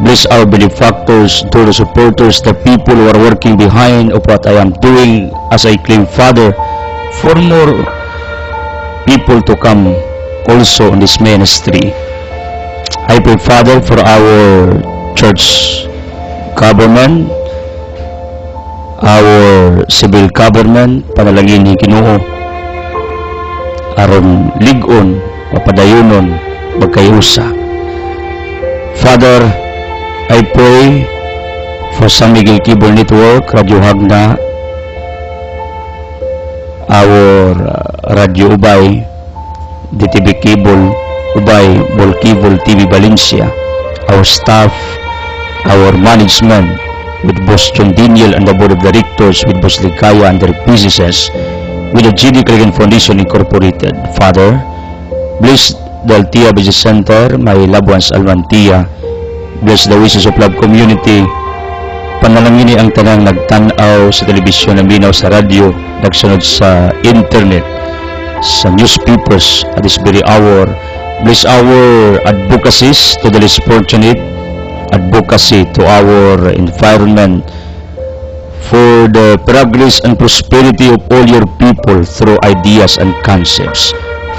Bless our benefactors, to the supporters, the people who are working behind of what I am doing as I claim, Father, for more people to come also in this ministry. I pray, Father, for our church government, our civil government, panalangin ni Ginoo aron ligon, mapadayonon, magkayusa. Father, I pray for San Miguel Cable Network, Radio Hagna, our Radio Ubay, DTV Cable, Ubay, Bolcable TV Valencia, our staff, our management, with Boss John Daniel and the Board of Directors, with Boss Ligaya and their businesses, with the GD Cragen Foundation Incorporated. Father, bless the Altia Business Center, my loved ones Almantia. Bless the wishes of love community. Panalangini ang tanang nagtanaw sa telebisyon, naminaw sa radyo, nagsunod sa internet, sa newspapers at this very hour. Bless our advocacies to the less fortunate, advocacy to our environment, for the progress and prosperity of all your people through ideas and concepts.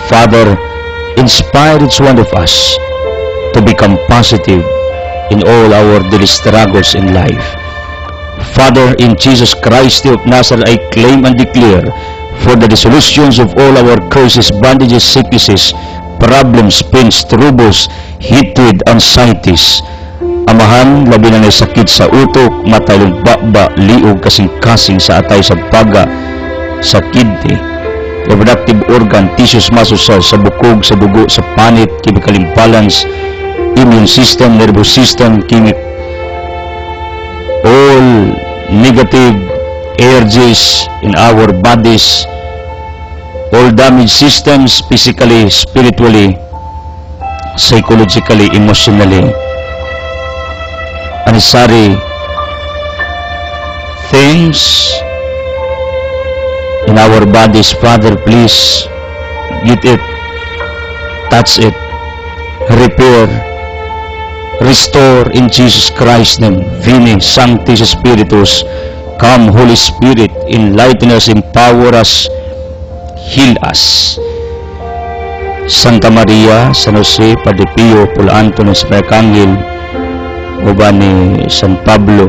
Father, inspire each one of us to become positive in all our daily struggles in life. Father, in Jesus Christ of Nazareth, I claim and declare for the dissolutions of all our curses, bondages, sicknesses, problems, pains, troubles, hatred, anxieties. Amahan, labi na sakit sa utok, mata, lumbaba, liog, kasing-kasing sa atay, sa baga, sa kidney, reproductive organ, tissues, muscles, sa bukog, sa dugo, sa panit, chemical imbalance, immune system, nervous system, all negative energies in our bodies, all damaged systems, physically, spiritually, psychologically, emotionally, unnecessary things in our bodies. Father, please get it, touch it, repair, restore in Jesus Christ's name. Vini Sanctis Spiritus, come Holy Spirit, enlighten us, empower us, heal us. Santa Maria, San Jose, Padre Pio, Paul Anton, Arcangel, uban ni San Pablo,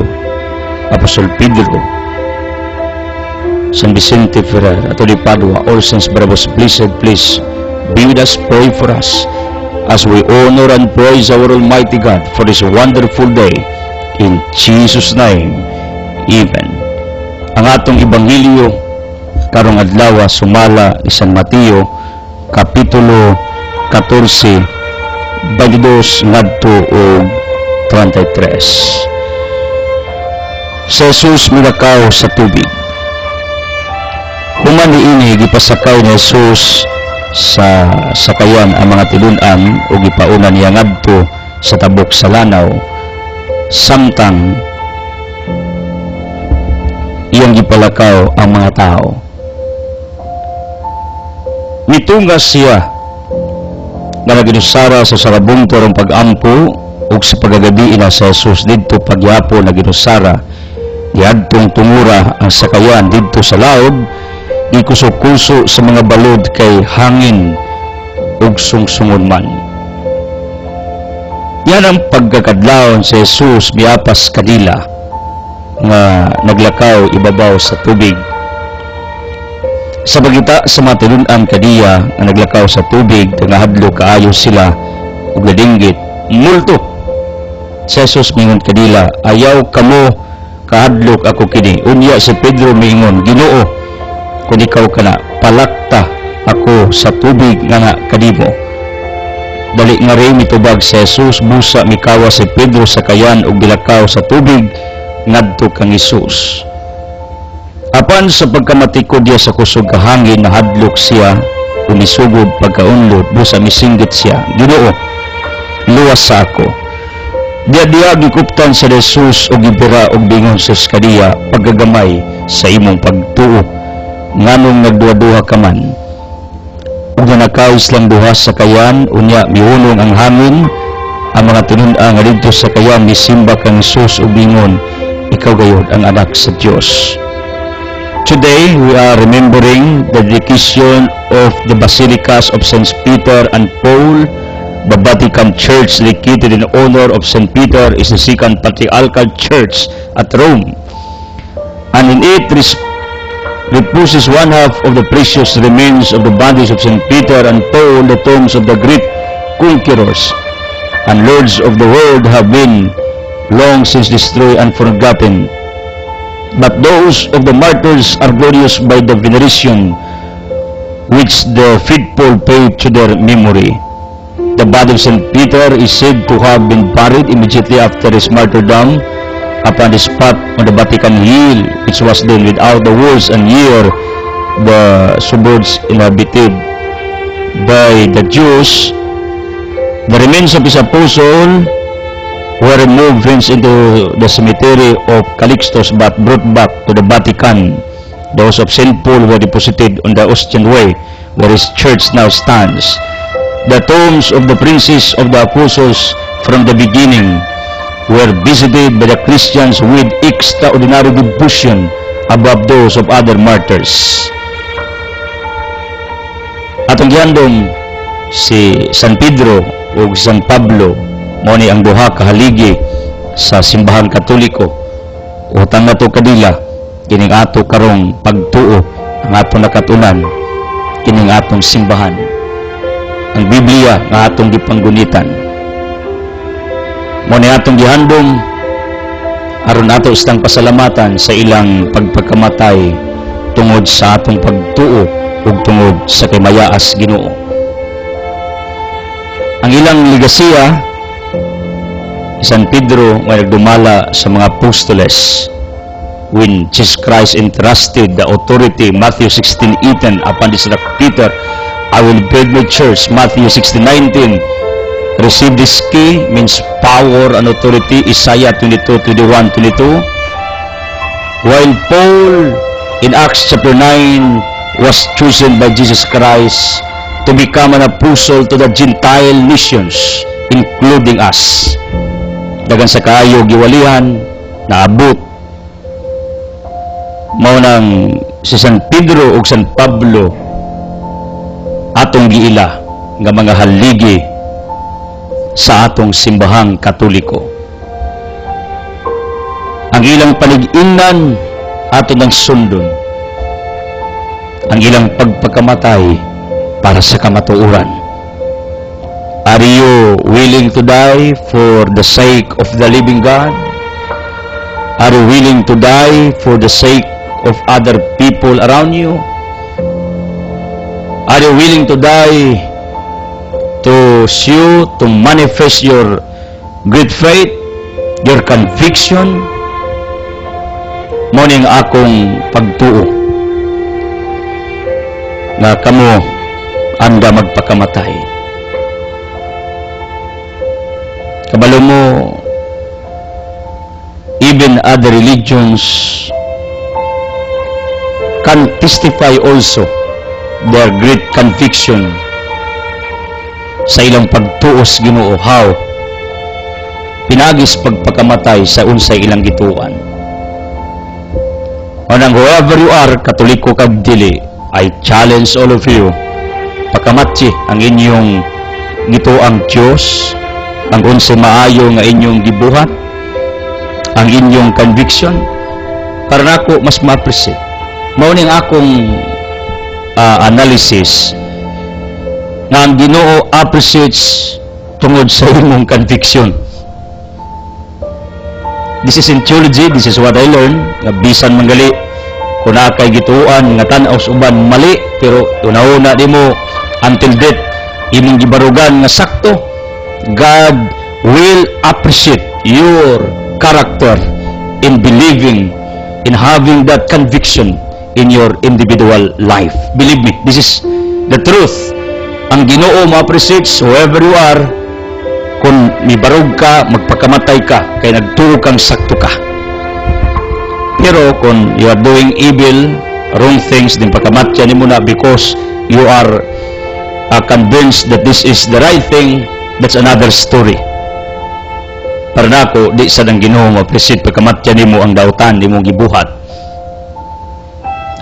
Apostol Pedro, San Vicente Ferrer, Ato de Padua, all saints, bravos, blessed, please be with us, pray for us as we honor and praise our Almighty God for this wonderful day. In Jesus' name, Amen. Ang atong Ebanghelyo karong adlaw sumala ni San Mateo, Kapitulo 14, 22 ngadto og 33. Si Jesus milakaw sa tubig. Human niini gipasakaw ni Jesus sa sakayan ang mga tilun-an o gipauna niya ngadto sa tabok sa lanaw, samtang iyang gipalakaw ang mga tao. Mitungas siya nga naginusara sa sarabong turong pag-ampo ug sa pagagabi ina sa Jesus didto pagyapo naginusara diadtong tungura ang sakayan didto sa laod, ikuso-kuso sa mga balod kay hangin ug sungsungod man. Yan ang pagkakadlawon sa Jesus miapas kadila nga naglakaw ibabaw sa tubig. Sa pagita sa mga tilun-an kadiya nga naglakaw sa tubig, nga hadlo kaayo sila ug nadinggit multo. Si Jesus mingon kadila, ayaw kamo kahadlok ako kini. Unya si Pedro mingon, Ginoo, kung ikaw kana, palakta ako sa tubig nga kadimo. Dali nga rin mitubag si Jesus, busa mikawa si Pedro sa kayan ug bilakaw sa tubig ngadto kang Jesus. Apan sa pagkamatikod diya sa kusog kahangin, nahadlok siya ug misugod pagkaunlod, busa misinggit siya, Ginoo, luwas sa ako. Diya gikuptan sa Jesus og gibira og bingon sa kadiya, paggagamay sa imong pagtuo, nganong nagduha-duha ka man. Ug nanakawis lang duha sa kayan, unya mihunong ang hangin, ang mga tunun-a nga dito sa kayang gisimba kang Hesus ug ingon, ikaw gayud ang anak sa Dios. Today, we are remembering the dedication of the Basilicas of St. Peter and Paul. The Vatican Church, located in honor of St. Peter, is the second patriarchal church at Rome, and in it reposes one half of the precious remains of the bodies of St. Peter and Paul. The tombs of the great conquerors and lords of the world have been long since destroyed and forgotten, but those of the martyrs are glorious by the veneration which the faithful pay to their memory. The body of St. Peter is said to have been buried immediately after his martyrdom upon the spot on the Vatican Hill, which was then without the walls and near the suburbs inhabited by the Jews. The remains of his apostle were removed hence into the cemetery of Calixtus but brought back to the Vatican. Those of St. Paul were deposited on the Ostian Way, where his church now stands. The tombs of the princes of the apostles from the beginning were visited by the Christians with extraordinary devotion above those of other martyrs. Atong gihandom si San Pedro ug San Pablo, mao ni ang duha ka haligi sa simbahan Katoliko. Utang nato kadila kining ato karong pagtuo ang atong nakatunan kining atong simbahan, ang Biblia nga atong gipanggunitan. Mo ni atong gihandom aron ato istang pasalamatan sa ilang pagpakamatay tungod sa atong pagtuo ug tungod sa kimayaas Ginoo. Ang ilang ligasiya, San Pedro nga nagdumala sa mga apostoles when Jesus Christ entrusted the authority, Matthew 16:18, upon this rock Peter I will build my church. Matthew 16:19. Receive this key means power and authority. Isaiah 22:21-22. While Paul in Acts chapter 9 was chosen by Jesus Christ to become an apostle to the Gentile nations, including us. Dagan sa kaayo giwalihan naabot mao nang si San Pedro ug San Pablo atong giila nga mga haligi sa atong simbahang Katoliko. Ang ilang palig-ingnan ato ng sundon, ang ilang pagpakamatay para sa kamatuoran. Are you willing to die for the sake of the living God? Are you willing to die for the sake of other people around you? Are you willing to die to show, to manifest your great faith, your conviction? Moning akong pagtuo nga kamo anda magpakamatay. Kabalo mo, even other religions can testify also their great conviction sa ilang pagtuos Ginoo, how pinagis pagpakamatay sa unsay ilang gituan. Onang whoever you are, Katoliko kag dili, I challenge all of you, pakamatsi ang inyong gituang Dios, ang unsay maayo nga inyong gibuhat, ang inyong conviction, para nako mas ma-appreciate. Mao ning akong analysis nga ang Ginoo appreciates tungod sa imong conviction. This is in theology, this is what I learned, nga bisan manggali kung nakay gituan nga tan-aw sa uban mali, pero una-una di mo until death imong gibarugan nga sakto, God will appreciate your character in believing, in having that conviction in your individual life. Believe me, this is the truth. Ang Ginoo ma-appreciates whoever you are kung mibarog ka, magpakamatay ka, kay nagtuo kang sakto ka. Pero kung you are doing evil, wrong things, din pagkamatya ni mo na because you are convinced that this is the right thing, that's another story. para nako di sa nang Ginoo ma-appreciate pagkamatyan nimo ang dautan nimo gibuhat.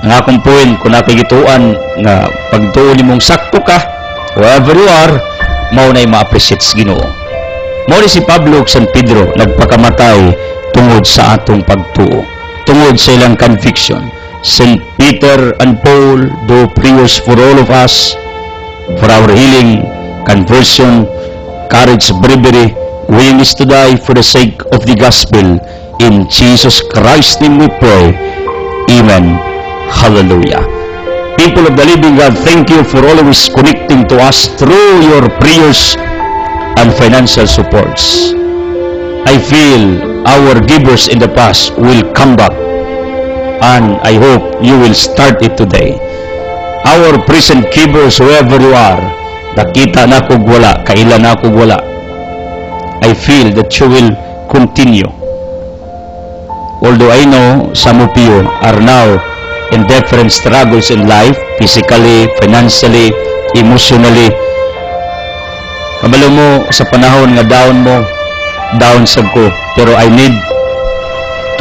Ang akong point kung nakikituan nga pagtuo nimong sakto ka wherever you are, mao nay ma-appreciate sa Ginoo. Mao ni si Pablo ug San Pedro nagpakamatay tungod sa atong pagtuo, tungod sa ilang conviction. St. Peter and Paul do prayers for all of us, for our healing, conversion, courage, bravery, willingness to die for the sake of the gospel. In Jesus Christ's name we pray. Amen. Hallelujah. People of the living God, thank you for always connecting to us through your prayers and financial supports. I feel our givers in the past will come back, and I hope you will start it today. Our present givers, whoever you are, nakita na kog wala, kailan na kog wala, I feel that you will continue. Although I know some of you are now in different struggles in life, physically, financially, emotionally. Kabalo mo sa panahon nga down sad ko. Pero I need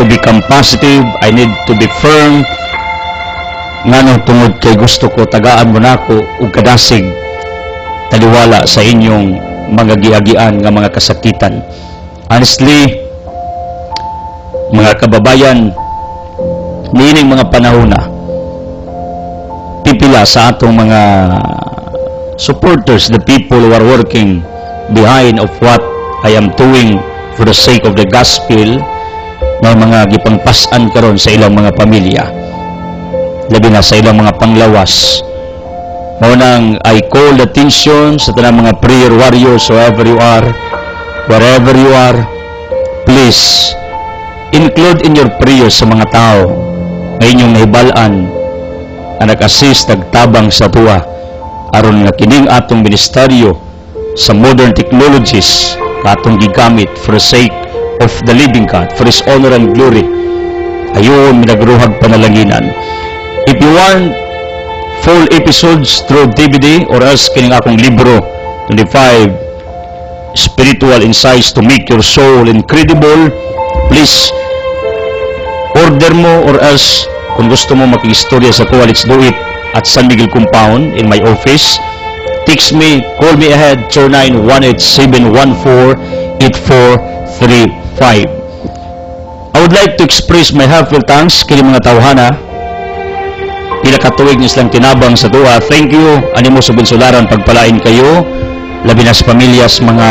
to become positive, I need to be firm. Ngano tungod kay gusto ko tagaan mo nako ug kadasig taliwala sa inyong mga giagian nga mga kasakitan. Honestly, mga kababayan, niining mga panahon na pipila sa atong mga supporters, the people who are working behind of what I am doing for the sake of the gospel, may mga gipangpasan karon sa ilang mga pamilya, labi na sa ilang mga panglawas. Mao nang I call attention sa tanang mga prayer warriors, wherever you are, wherever you are, please include in your prayers sa mga tao na inyong nahibalaan na nag-assist, nagtabang sa tuwa aron nga kining atong ministeryo sa modern technologies atong gigamit for the sake of the living God, for His honor and glory. Ayon minagruhag panalanginan. If you want full episodes through DVD or else kining akong libro 25 Spiritual Insights to Make Your Soul Incredible, please order mo, or else kung gusto mo makikistorya sa kuha, let's do it at San Miguel Compound in my office. Text me, call me ahead 0918-714-8435. I would like to express my heartfelt thanks kini mga tawhana pila ka tuig nis lang tinabang sa duha. Thank you animo sa Bensularan, pagpalain kayo labi na sa pamilyas mga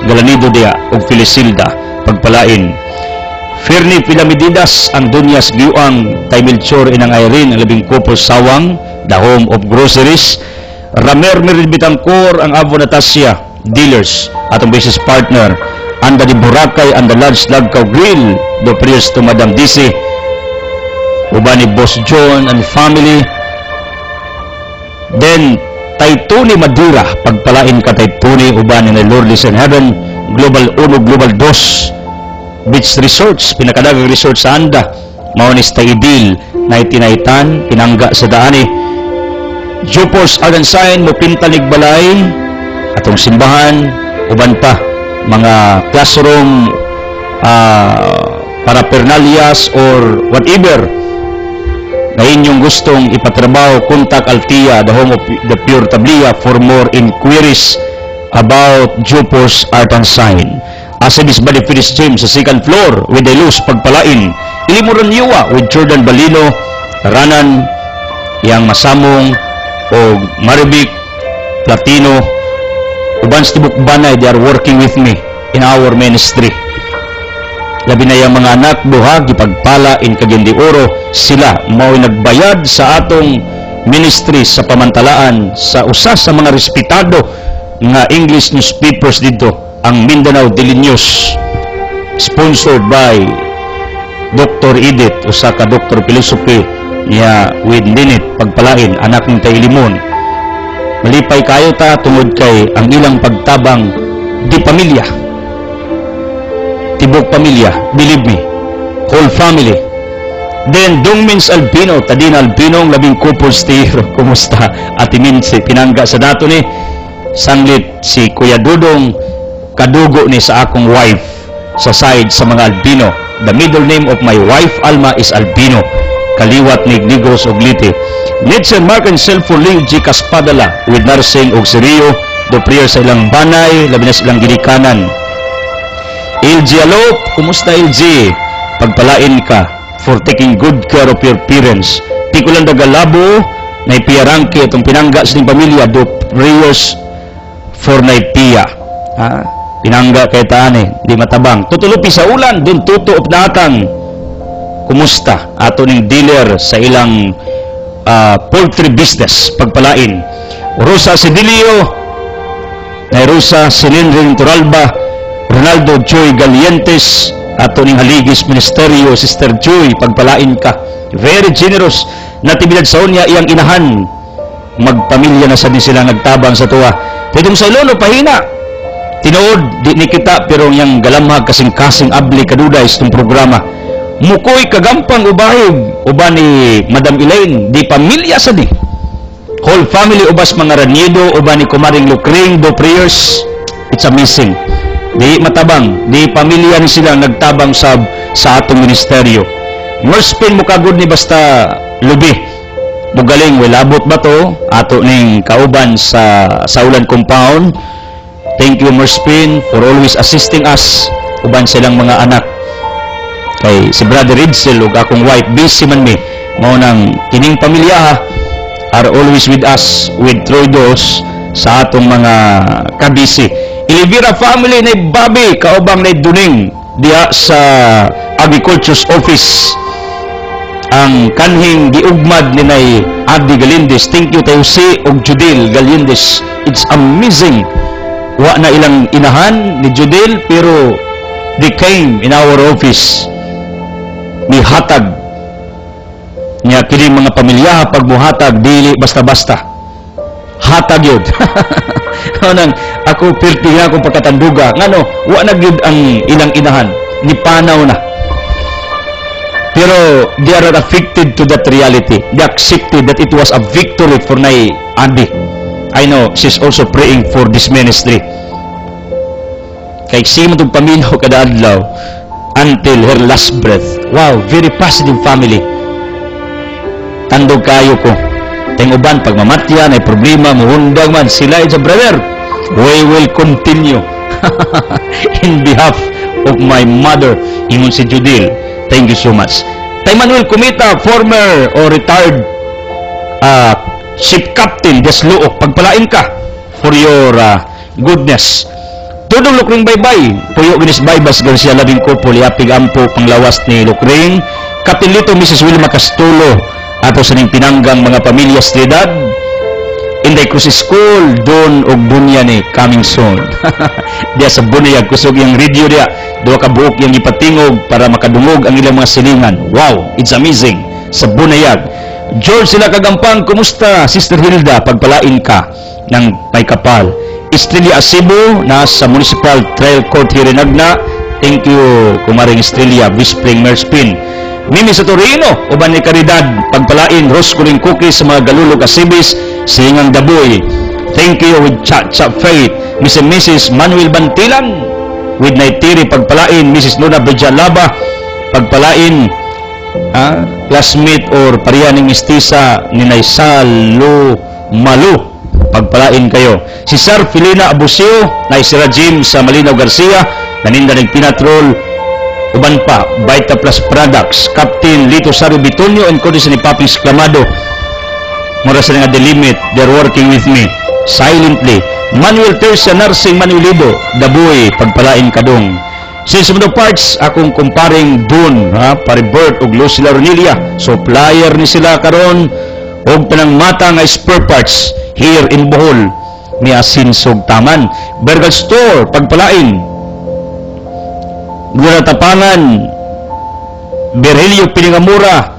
Galanido dia ug Felisilda, pagpalain. Fernie Pilamididas ang Dunyas Giuang, Tay Melchor inang Irene ang labing couple Sawang, the home of groceries. Ramer Meridbitancor ang Avo Natasha dealers, atong business partner. Anda di Boracay and the large Lagkaw Grill, do prayers to Madam DC, uban ni Boss John and family. Then Tay Tony Madura, pagpalain ka Tay Tony, uban ni Lourdes in Heaven, Global 1, Global 2 Beach Resorts, pinakadagang resort sa Anda, Maunis Taidil, Naitinaitan, Pinangga sa Daani. Jupos Agansain, Mupintalig Balay, atong simbahan, uban pa, mga classroom, paraphernalias or whatever na inyong gustong ipatrabaho, contact Altia, the home of the Pure Tablia, for more inquiries about Jupos Art and Sign. Asabis Bali Phyllis James sa second floor with the Luz, pagpalain. Ilimuran Niwa with Jordan Balino, Ranan, Yang Masamong, o Maribik, Platino, uban sa Tibok Banay, they are working with me in our ministry. Labi na yung mga anak, buhag, ipagpala, in Cagayan de Oro, sila mao'y nagbayad sa atong ministry sa pamantalaan sa usa sa mga respetado nga English newspapers dito, ang Mindanao Daily News, sponsored by Dr. Edith, usa ka Dr. Philosophy niya with Linit, pagpalain, anak ng Taylimon. Malipay kayo ta tungod kay ang ilang pagtabang di pamilya, tibok pamilya, believe me, whole family. Then Dongmins Albino, Tadina Albino, ang labing couple stiro, kumusta? Ati Minsi, Pinangga sa dato ni sanglit si Kuya Dudong, kadugo ni sa akong wife, sa side sa mga albino. The middle name of my wife Alma is Albino. Kaliwat ni Negros ug Liti. Nitsen Marken Self for Ling G. Caspadala with nursing ug Sirio. Do prayer sa ilang banay, labi na silang ginikanan. LG Alop, kumusta LG? Pagpalain ka for taking good care of your parents. Tikulan dagalabo, na ipiyarangki itong pinangga sa inyong pamilya. Do prayers for naipia. Pinangga kay taane, di matabang. Tutulupi sa ulan, dun tuto of natang. Kumusta? Ato ning dealer sa ilang poultry business, pagpalain. Rosa Sedilio, na Rosa Silindrin Turalba, Ronaldo Joy Galientes, ato ning Haligis Ministerio, Sister Joy, pagpalain ka. Very generous. Natibidad sa unya, iyang inahan. Magpamilya na sa din sila nagtabang sa tuwa. Pwedeng sa ilolo, pahina. Tinuod, di ni kita, pero yung galamhag kasing-kasing abli kaduday sa itong programa. Mukoy kagampang ubahig, uba ni Madam Elaine, di pamilya sa di. Whole family, ubas mga Ranido, uba ni Kumaring Lukring, do prayers. It's amazing. Di matabang, di pamilya ni sila nagtabang sa atong ministeryo. Merspin mo kagod ni basta lubi. Mugaling, abot ba to? Ato ning kauban sa Saulan Compound. Thank you, Merspin, for always assisting us. Uban silang mga anak. Kay si Brother Ridsel ug akong wife, busy man mi. Mao nang kining pamilya are always with us with Troidos sa atong mga kabisi. Ilivira family na Bobby, kaubang na Duning diya sa Agriculture's Office. Ang kanhing giugmad ni nay Adi Galindez. Thank you tayo si og Judil Galindez. It's amazing. Wa na ilang inahan ni Judil, pero they came in our office. Mihatag niya kini mga pamilya, pagmuhatag dili basta-basta. Hatag yun. Nang ako pirti nga akong pagkatanduga. Ngano, wa na gyud ang ilang inahan. Nipanaw na. Pero they are not affected to that reality. They accepted that it was a victory for Nay Adi. I know she's also praying for this ministry. Kay simo tong paminaw kada adlaw until her last breath. Wow, very positive family. Tandog kayo ko. Teng uban pag mamatya na problema muhundang man sila sa brother. We will continue. In behalf of my mother, ingon si Judil. Thank you so much. Tay Manuel Kumita, former or retired ship captain, Desluok, pagpalain ka for your goodness. Tudong Lukring Baybay, Puyo Ginis Baybas Garcia Labing Kopo, Liapig Ampo, panglawas ni Lukring, Captain Lito, Mrs. Wilma Castulo, ato sa ning pinanggang mga pamilya Trinidad, Inday Cruz School, Don og Bunya ni coming soon. Diya sa Bunyag, kusog yung radio diya, duwa ka buok yung ipatingog para makadungog ang ilang mga silingan. Wow, it's amazing. Sa Bunyag. George sila Kagampang, kumusta? Sister Hilda, pagpalain ka ng may kapal. Estrella Asibo, nasa Municipal Trial Court here in Agna. Thank you, Kumaring Estrella, Bispring Merspin. Mimi sa Torino, uban ni Caridad, pagpalain, Rose Kuling Cookies sa mga galulog asibis, Singang Daboy. Thank you with Cha Faith, Mrs. and Mrs. Manuel Bantilan, with Naitiri, pagpalain, Mrs. Nuna Bejalaba, pagpalain, classmate or pariyaning mistisa ni Naisalo Malu, pagpalain kayo. Si Sir Filina Abusio, Naisira Jim sa Malinaw Garcia, naninda nagpinatrol, uban pa, Vita Plus Products, Captain Lito Sario Bitonio, and Codis ni Papi Exclamado, mura sa nga the limit, they're working with me, silently. Manuel Tercia Nursing Manuelido, Daboy, pagpalain kadong. Since mga parts, akong kumparing dun, Paribert og Lucila Ronilia, supplier ni sila karon og tanang mata nga spare parts here in Bohol, ni Asinsog Taman. Bergal Store, pagpalain. Guna Tapangan, Berhelio Piningamura,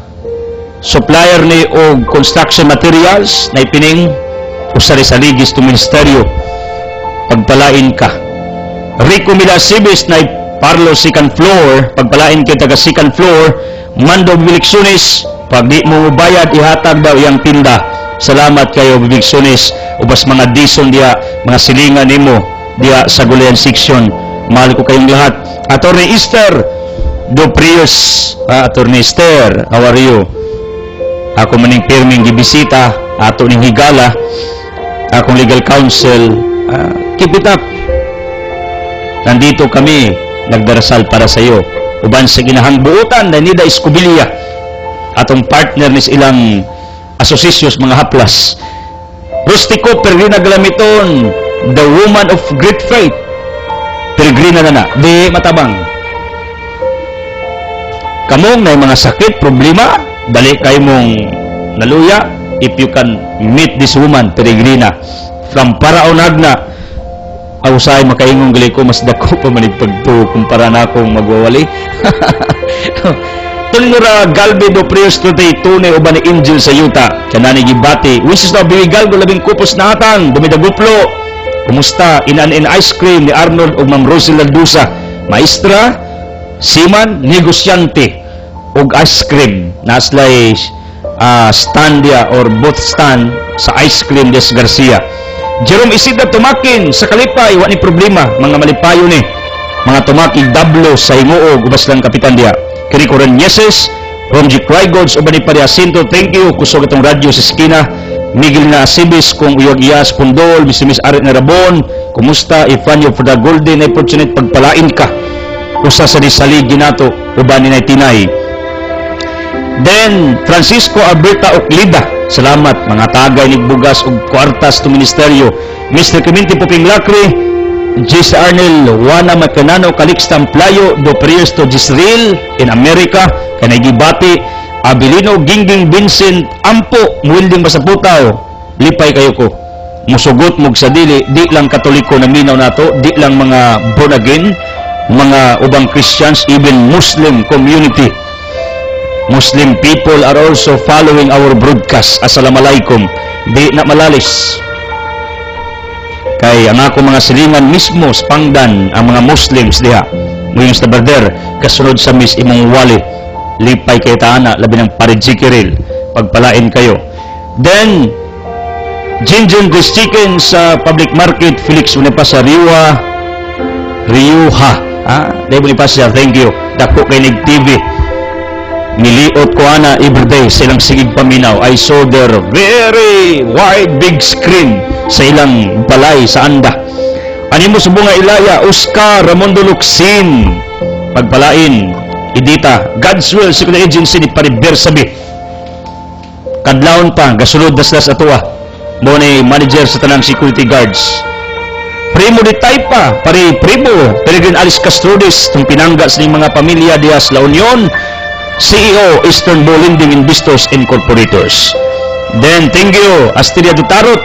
supplier ni og construction materials, na ipining usari sa ligis to ministeryo, pagpalain ka. Rico Milasibis, na Parlo second floor, pagpalain kayo taga second floor. Mando Biliksunis, pag di mo bayad, ihatag daw yung tinda. Salamat kayo Biliksunis, ubas mga dison diya, mga silingan nimo diya sa Gulayan section. Mahal ko kayong lahat. Attorney Esther Doprius, Attorney Esther, how are you? Ako maning pirming gibisita, ato ning higala, akong legal counsel, keep it up. Nandito kami, nagdarasal para sa iyo. Uban sa ginahang buutan na nida Escobillia, atong partner ni ilang asosisyos mga haplas. Rustico Peregrina Galamiton, the woman of great faith. Peregrina na di matabang. Kamong na mga sakit, problema, dali kayo mong naluya if you can meet this woman, Peregrina. From Paraonag na, ausay makaingong gali ko, mas dako pa manigpagto kumpara na akong magwawali. Tulnura Galbe do Prius today, tunay uban ni Angel sa yuta. Kanani gibati, wishes na biwigal do labing kupos na atang, dumidaguplo. Kumusta? Inan ice cream ni Arnold o Ma'am Rosel Aldusa. Maestra, Siman, negosyante, og ice cream. Naslay stand dia or both stand sa ice cream des Garcia. Jerome Isidro Tumakin sa Kalipay, wala ni problema. Mga malipayo ni. Mga tumakig dablo sa Himuog, ubas lang kapitan dia. Kiriko Reneses, Romji Crygods, uban ni Pariasinto, thank you. Kusog itong radyo sa skina. Miguel na Asibis, kung uyag iyas, Pundol, Misimis Arit na Rabon, kumusta, Ifanyo for the golden opportunity, pagpalain ka. Usa sa disalig ginato, uban ni Tinay. Then, Francisco Alberta Oclida, salamat, mga tagay ni Bugas o kwartas to ministeryo. Mr. Clemente Puping Lacri, Jis Arnel, Juana Macanano, Calix Tamplayo, do prayers to Jisrael in America, Kanagibati, Abilino, Gingging Vincent, Ampo, Muwilding Basaputaw, lipay kayo ko. Musugot mog sa dili, di lang Katoliko na minaw nato, di lang mga born again, mga ubang Christians, even Muslim community. Muslim people are also following our broadcast. Assalamualaikum. Di na malalis. Kay ang ako mga silingan mismo, spangdan, ang mga Muslims diha. Muyong sa barder, kasunod sa mis imong wali. Lipay kay taana, labi ng parijikiril. Pagpalain kayo. Then, Jinjun Chris Chicken sa public market, Felix Unipa sa Riuha. Dahil Unipa siya, thank you. Dako kay Nig TV. Niliot ko ana everyday sa ilang sigig paminaw. I saw their very wide big screen sa ilang balay sa anda. Animo sa bunga Ilaya, Oscar Ramondo Luxin, pagpalain, Idita, God's Will Security Agency ni Paribersabi. Kadlawon pa, gasulod daslas atoa. Mo ni manager sa tanang security guards. Primo di Taypa, Primo, Peregrine Alice Castrodes, itong pinangga sa mga pamilya Diaz La Union, CEO, Eastern Bow Lending Investors Incorporators. Then, thank you, Asteria Dutarot,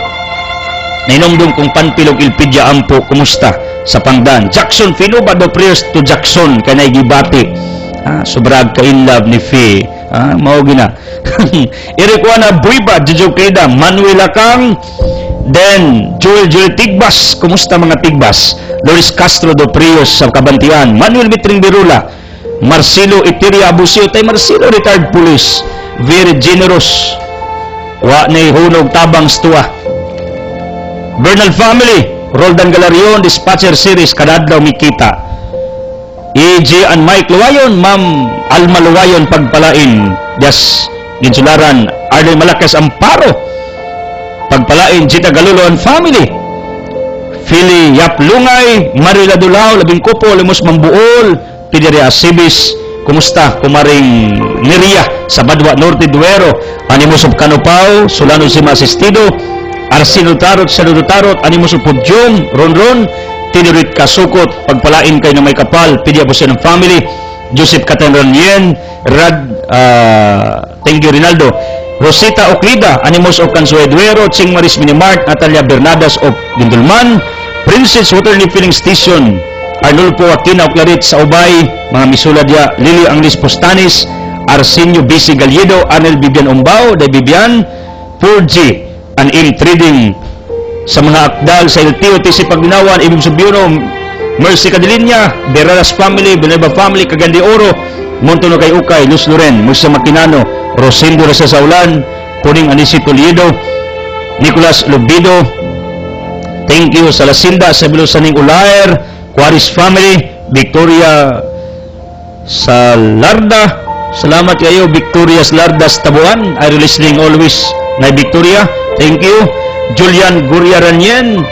nainumdum kong Panpilog Ilpidia Ampo, kumusta? Sa Pangdan. Jackson Finuba do prayers to Jackson, kanay gibati. Sobrag ka-in-love ni Fee. Maugi na. Irikuana Buiba, Jojo Queda, Manuel Akang, then Joel Tigbas, kumusta mga Tigbas? Loris Castro do Prios sa Kabantian, Manuel Mitring Birula, Marcelo Itiria Abusio, tay Marcelo retired police, very generous, wa na hunog tabang stua. Bernal family, Roldan Galarion, Dispatcher Series, kadadlaw mikita. EJ and Mike Luwayon, Ma'am Alma Luwayon, pagpalain. Yes, Ginsularan, Arlen Malakas Amparo, pagpalain. Gita Galulo and family. Philly Yap Lungay, Marila Dulao, Labing Kupo, Limos Mambuol, Pideria Asibis, kumusta? Kumaring Niria, sa Badwa Norte Duero, Animos of Canopao, Solano Sima Asistido, Arsino Tarot, Saludo Tarot, Animos of Pudyong, Ronron, Tinurit Kasukot, pagpalain kayo na may kapal, Pidia po siya ng family, Joseph Catanron Yen, thank you Rinaldo, Rosita Oclida, Animos of Cansueduero, Ching Maris Minimart, Natalia Bernadas of Gindulman, Princess Waterloo Filling Station, Arnulfo Aquina Oclarit sa Ubay, mga misula dia, Lili Anglis Postanis, Arsenio BC Galledo, Anel Bibian Umbao, De Bibian, 4G, and in trading sa mga akdal sa LTOTC Paglinawan, Ibig Subyuno, Mercy Cadilinya, Beralas Family, Beneva Family, Cagandi Oro, Montono kay Ukay, Luz Loren, Musa Maquinano, Rosendo Rasa Saulan, Puning Anisito Liedo, Nicolas Lubido, thank you sa Lasinda, sa Bilusaning Ulaer, Quaris family, Victoria Salarda. Salamat kayo, Victoria Salarda sa Tabuan. I listening always na Victoria. Thank you. Julian Guriaranyen.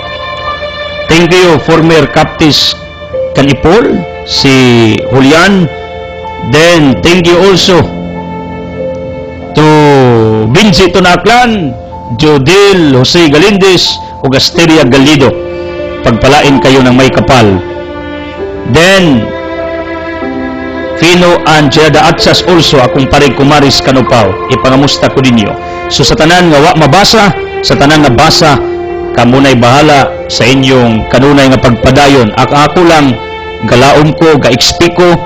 Thank you. Former Captis Kanipol, si Julian. Then, thank you also to Vinci Tunaklan, Jodil Jose Galindez, ug Asteria Galido. Pagpalain kayo ng may kapal. Then, Fino and Jada Atsas also, akong parig kumaris kanupaw. Ipangamusta ko ninyo. So, sa tanan nga wa mabasa, sa tanan nga basa, kamunay bahala sa inyong kanunay nga pagpadayon. Ako lang, galaom ko, ga-expect ko,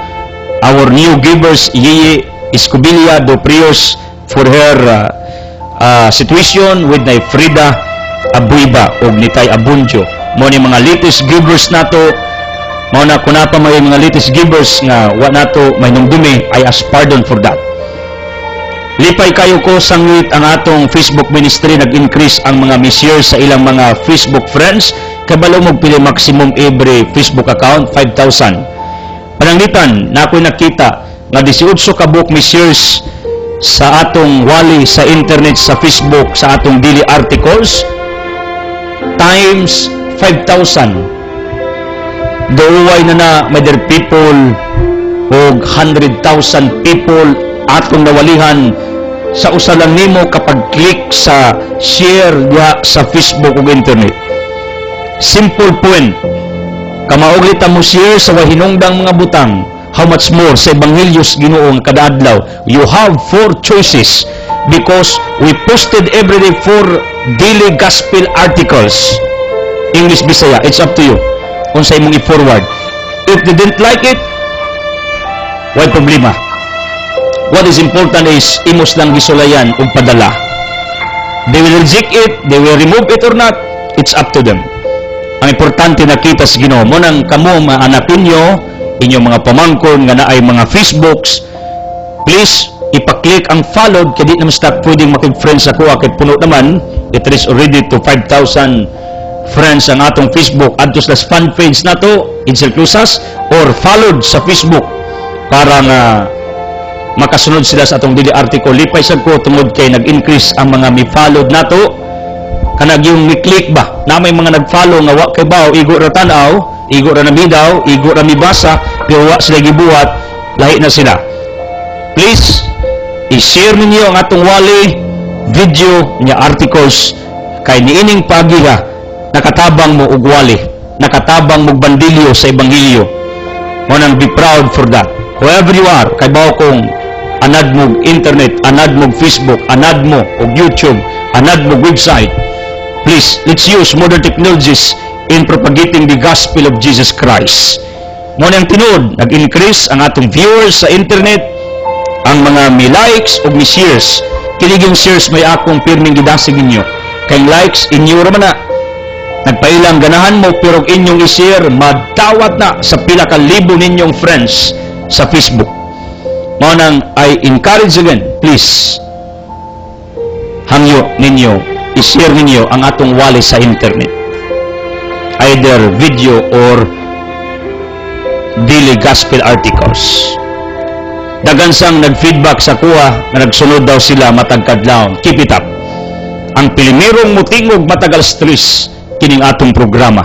our new givers, Yeye Escobilia do Prios, for her situation with na Frida Abuiba o Nitay Abunjo. Mo ni mga latest givers nato, mao na kunapa may mga latest givers nga wa nato may nungdumi, I ask pardon for that. Lipay kayo ko sangwit ang atong Facebook ministry, nag-increase ang mga misyear sa ilang mga Facebook friends, kabalo mo pili maximum every Facebook account 5,000. Pananglitan na ako'y nakita nga 18 ka book misyears sa atong wali sa internet, sa Facebook, sa atong daily articles times 5,000. Doaway na my dear people og 100,000 people atong nawalihan sa usa lang nimo kapag click sa share diha sa Facebook ug internet. Simple point. Kamaoglita mo share sa wahinungdang mga butang. How much more sa Ebanghelyos Ginoo nga kada adlaw? You have 4 choices because we posted every day 4 daily gospel articles. English, Bisaya, it's up to you. Unsay imong i-forward. If they didn't like it, why problema? What is important is imos lang gisulayan ug padala. They will reject it, they will remove it or not, it's up to them. Ang importante nakita sa Ginoo mo nang kamo maanakin nyo, inyong mga pamangkon nga naay mga Facebooks, please ipa-click ang followed kaya di naman start pwedeng makig-friends ako akit puno naman. It is already to 5,000 friends ang atong Facebook. Adto sa fan page na to, Edsel Cruzas, or followed sa Facebook para nga makasunod sila sa atong daily article. Lipay sa ko tungod kay nag-increase ang mga mi-followed nato. Kanag yung mi-click ba na may mga nag-follow nga wa kay baw, igo ra tanaw, igo ra namidaw, igo ra mibasa, pero wa sila gibuhat, lahi na sila. Please i-share ninyo ang atong wali video nya articles kay niining pagiha nakatabang mo og wali, nakatabang mo bandilyo sa ebanghelyo. Mo nang be proud for that. Whoever you are, kay baw kung anad mo internet, anad mo Facebook, anad mo og YouTube, anad mo website, please, let's use modern technologies in propagating the gospel of Jesus Christ. Mo nang tinuod, nag-increase ang atong viewers sa internet, ang mga mi-likes o mi-shares. Kinig yung shares may akong pirming gidasig ninyo. Kay likes, inyo raman na. Nagpailang ganahan mo, pero inyong i-share, madawat na sa pila ka libo ninyong friends sa Facebook. Mo nang I encourage again, please, hangyo ninyo, i-share ninyo ang atong wali sa internet. Either video or daily gospel articles. Dagansang nag-feedback sa kuha na nagsunod daw sila matag kadlawon. Keep it up. Ang pilimerong mutingog matagal stress kining atong programa.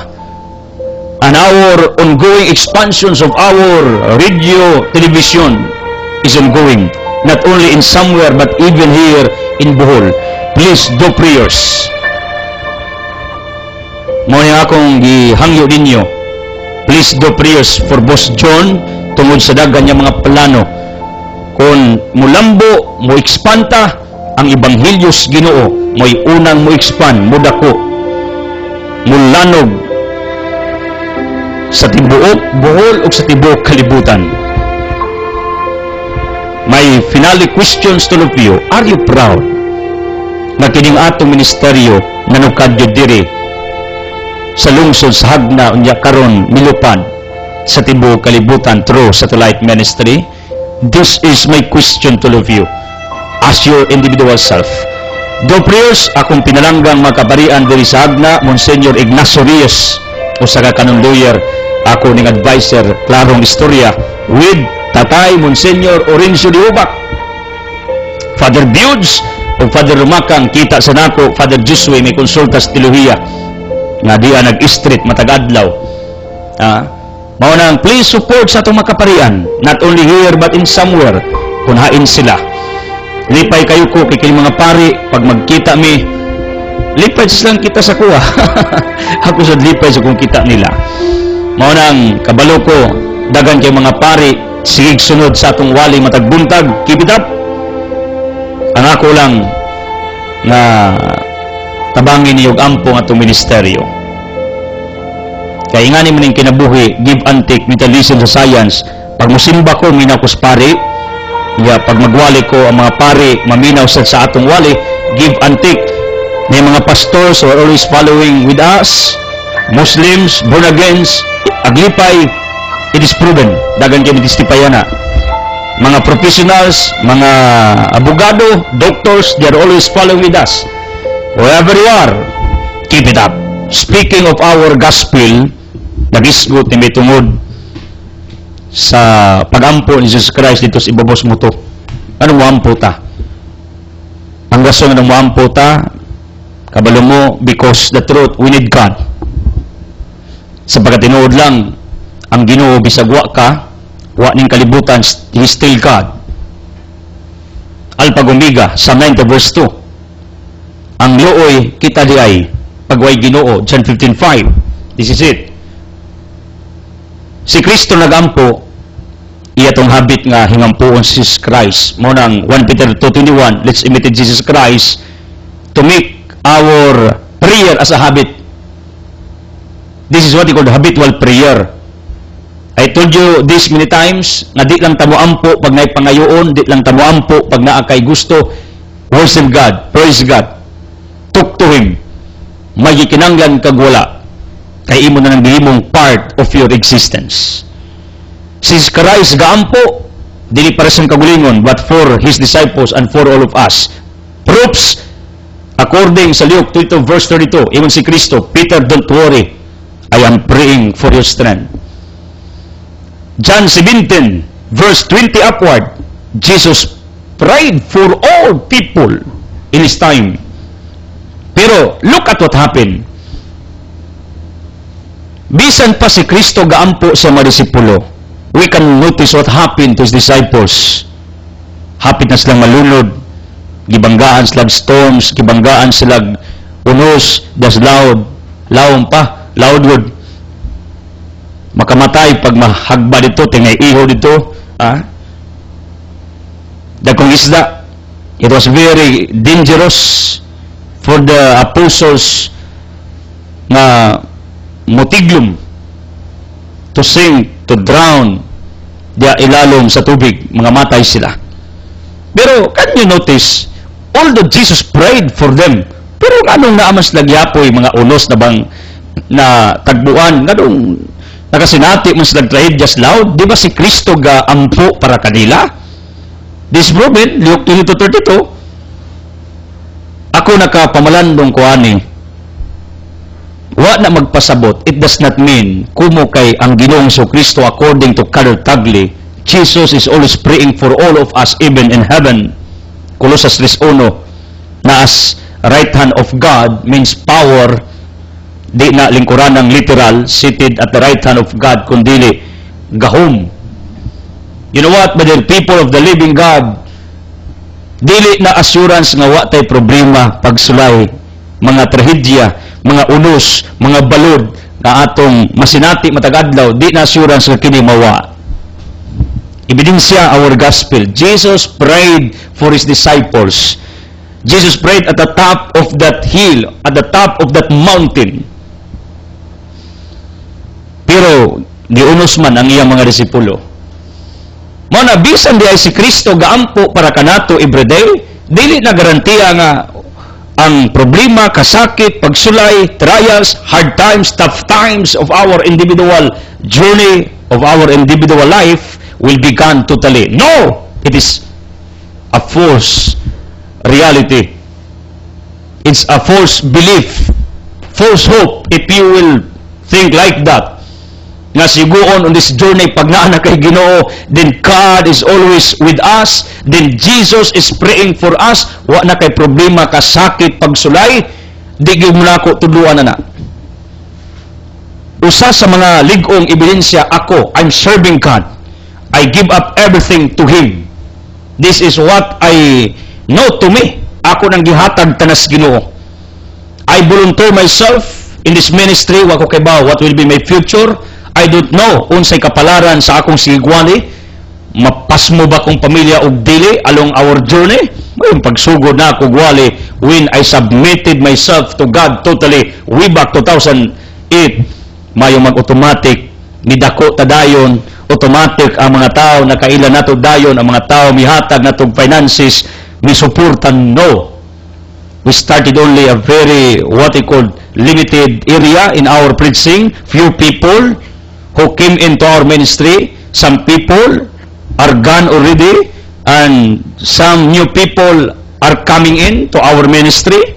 And our ongoing expansions of our radio, television is ongoing. Not only in somewhere but even here in Bohol. Please do prayers. Muna akong gihangyo ninyo. Please do prayers for Boss John tungod sa dagan niya mga plano. Kung mulambo, mo ekspanta ang Ebanghelyos Ginoo, mo'y unang mo expand, mudako, mulanog sa tibuok Bohol o sa tibuok kalibutan. My finale questions to all of you. Are you proud na kining atong ministeryo nanukad yun diri sa lungsod sa Hagna unya karon milupad sa tibuok kalibutan through satellite ministry? This is my question to all of you as your individual self. Do prayers akong pinalanggang makabarian diri sa Hagna, Monsignor Ignacio Reyes o sa kanong lawyer ako ning advisor, klarong istorya, with Tatay Monsignor Orencio de Ubac, Father Budes, o Father Rumakang, kita sa nako, Father Josue, may konsultas teolohiya, nga diya nag-street matagadlaw. Mao nang please support sa itong makaparian, not only here but in somewhere, kung hain sila. Lipay kayo ko, kay mga pari, pag magkita mi, lipay silang kita sa kuha. Ako sa lipay sa kung kita nila. Mao nang kabalo ko, dagan kay mga pari, sigig sunod sa atong wali matagbuntag, keep it up. Ang ako lang nga tabangin niyog ampo nga itong ministeryo. Kaya nga ni maning kinabuhi, give and take, mental listen sa science. Pag musimba ko, minaw ko sa pari. Pag magwali ko, ang mga pari, maminaw sa atong wali, give and take. May mga pastors who are always following with us, Muslims, born agains, aglipay, it is proven. Dagan kayo nitistipaya na. Mga professionals, mga abogado, doctors, they are always following with us. Wherever you are, keep it up. Speaking of our gospel, nagisgot ni may tungod sa pagampo ni Jesus Christ dito sa ibabos mo to. Anong muampo ta? Ang rason ng muampo ta, kabalo mo, because the truth, we need God. Sapagkat tinuod lang, ang Ginoo bisag wa ka, wa ning kalibutan, He is still God. Alpha Omega, Psalm 90 verse 2. Ang looy kita di ay pagway Ginoo, John 15:5. This is it. Si Kristo nagampo, iya tong habit nga hingampuon si Jesus Christ. Mo nang 1 Peter 2:21, let's imitate Jesus Christ to make our prayer as a habit. This is what we call the habitual prayer. I told you this many times, na di lang tamo ampo pag naay pangayoon, di lang tamo ampo pag naa kay gusto. Worship God, praise God, talk to Him. May kinanglan kag wala, kay imo na nang gihimong part of your existence. Si Christ gaampo, dili para sa kagulingon, but for His disciples and for all of us. Proofs, according sa Luke 22 verse 32, even si Kristo, Peter, don't worry, I am praying for your strength. John 17 verse 20 upward, Jesus prayed for all people in His time. Pero look at what happened. Bisan pa si Kristo gaampo sa mga disipulo, we can notice what happened to His disciples. Hapit na silang malunod, gibanggaan silang storms, gibanggaan silang unos, das loud, lawom pa, loudwood. Makamatay pag mahagba dito, tingay iho dito, dagkong isda. It was very dangerous for the apostles na motiglum to sink, to drown, diya ilalom sa tubig, mga matay sila. Pero can you notice, although Jesus prayed for them, pero anong naamas lagyapoy mga unos na bang na tagbuan, anong nakasinati mas nagtrahid just loud, di ba si Kristo ga ampo para kanila? This proven, Luke 22:32, ako nakapamalandong ko ani, wa na magpasabot, it does not mean kumo kay ang Ginoong Kristo according to Carl Tagle, Jesus is always praying for all of us even in heaven. Colossus 3:1, na as right hand of God means power, di na lingkuran ng literal, seated at the right hand of God, kundili gahom. You know what, brother, people of the living God, dili na assurance nga wa tay problema pagsulay, mga trahedya, mga unos, mga balod na atong masinati matagadlaw, di na assurance nga kini mawa. Ebidensya our gospel. Jesus prayed for His disciples. Jesus prayed at the top of that hill, at the top of that mountain. Pero giunos man ang iyang mga disipulo. Mao na bisan di ay si Kristo gaampo para kanato everyday, dili na garantiya nga ang problema, kasakit, pagsulay, trials, hard times, tough times of our individual journey, of our individual life will be gone totally. No! It is a false reality. It's a false belief, false hope, if you will think like that. nga siguon on this journey pag naa na kay Ginoo, then God is always with us, then Jesus is praying for us, wa na kay problema ka sakit pagsulay, di gyud mo nako tudluan na. Usa sa mga lig-ong ebidensya, ako, I'm serving God. I give up everything to Him. This is what I know to me. Ako nang gihatag tanas Ginoo. I volunteer myself in this ministry, wa ko kay ba what will be my future. I don't know unsay kapalaran sa akong sigwali. Mapasmo ba kong pamilya og dili along our journey? Yung pagsugod na ako gwali when I submitted myself to God totally way back 2008, mayo mag-automatic nidako ta dayon, automatic ang mga tao nakaila nato dayon, ang mga tao mihatag natong finances, misuportan. No. We started only a very, what I call, limited area in our preaching. Few people who came into our ministry. Some people are gone already, and some new people are coming in to our ministry.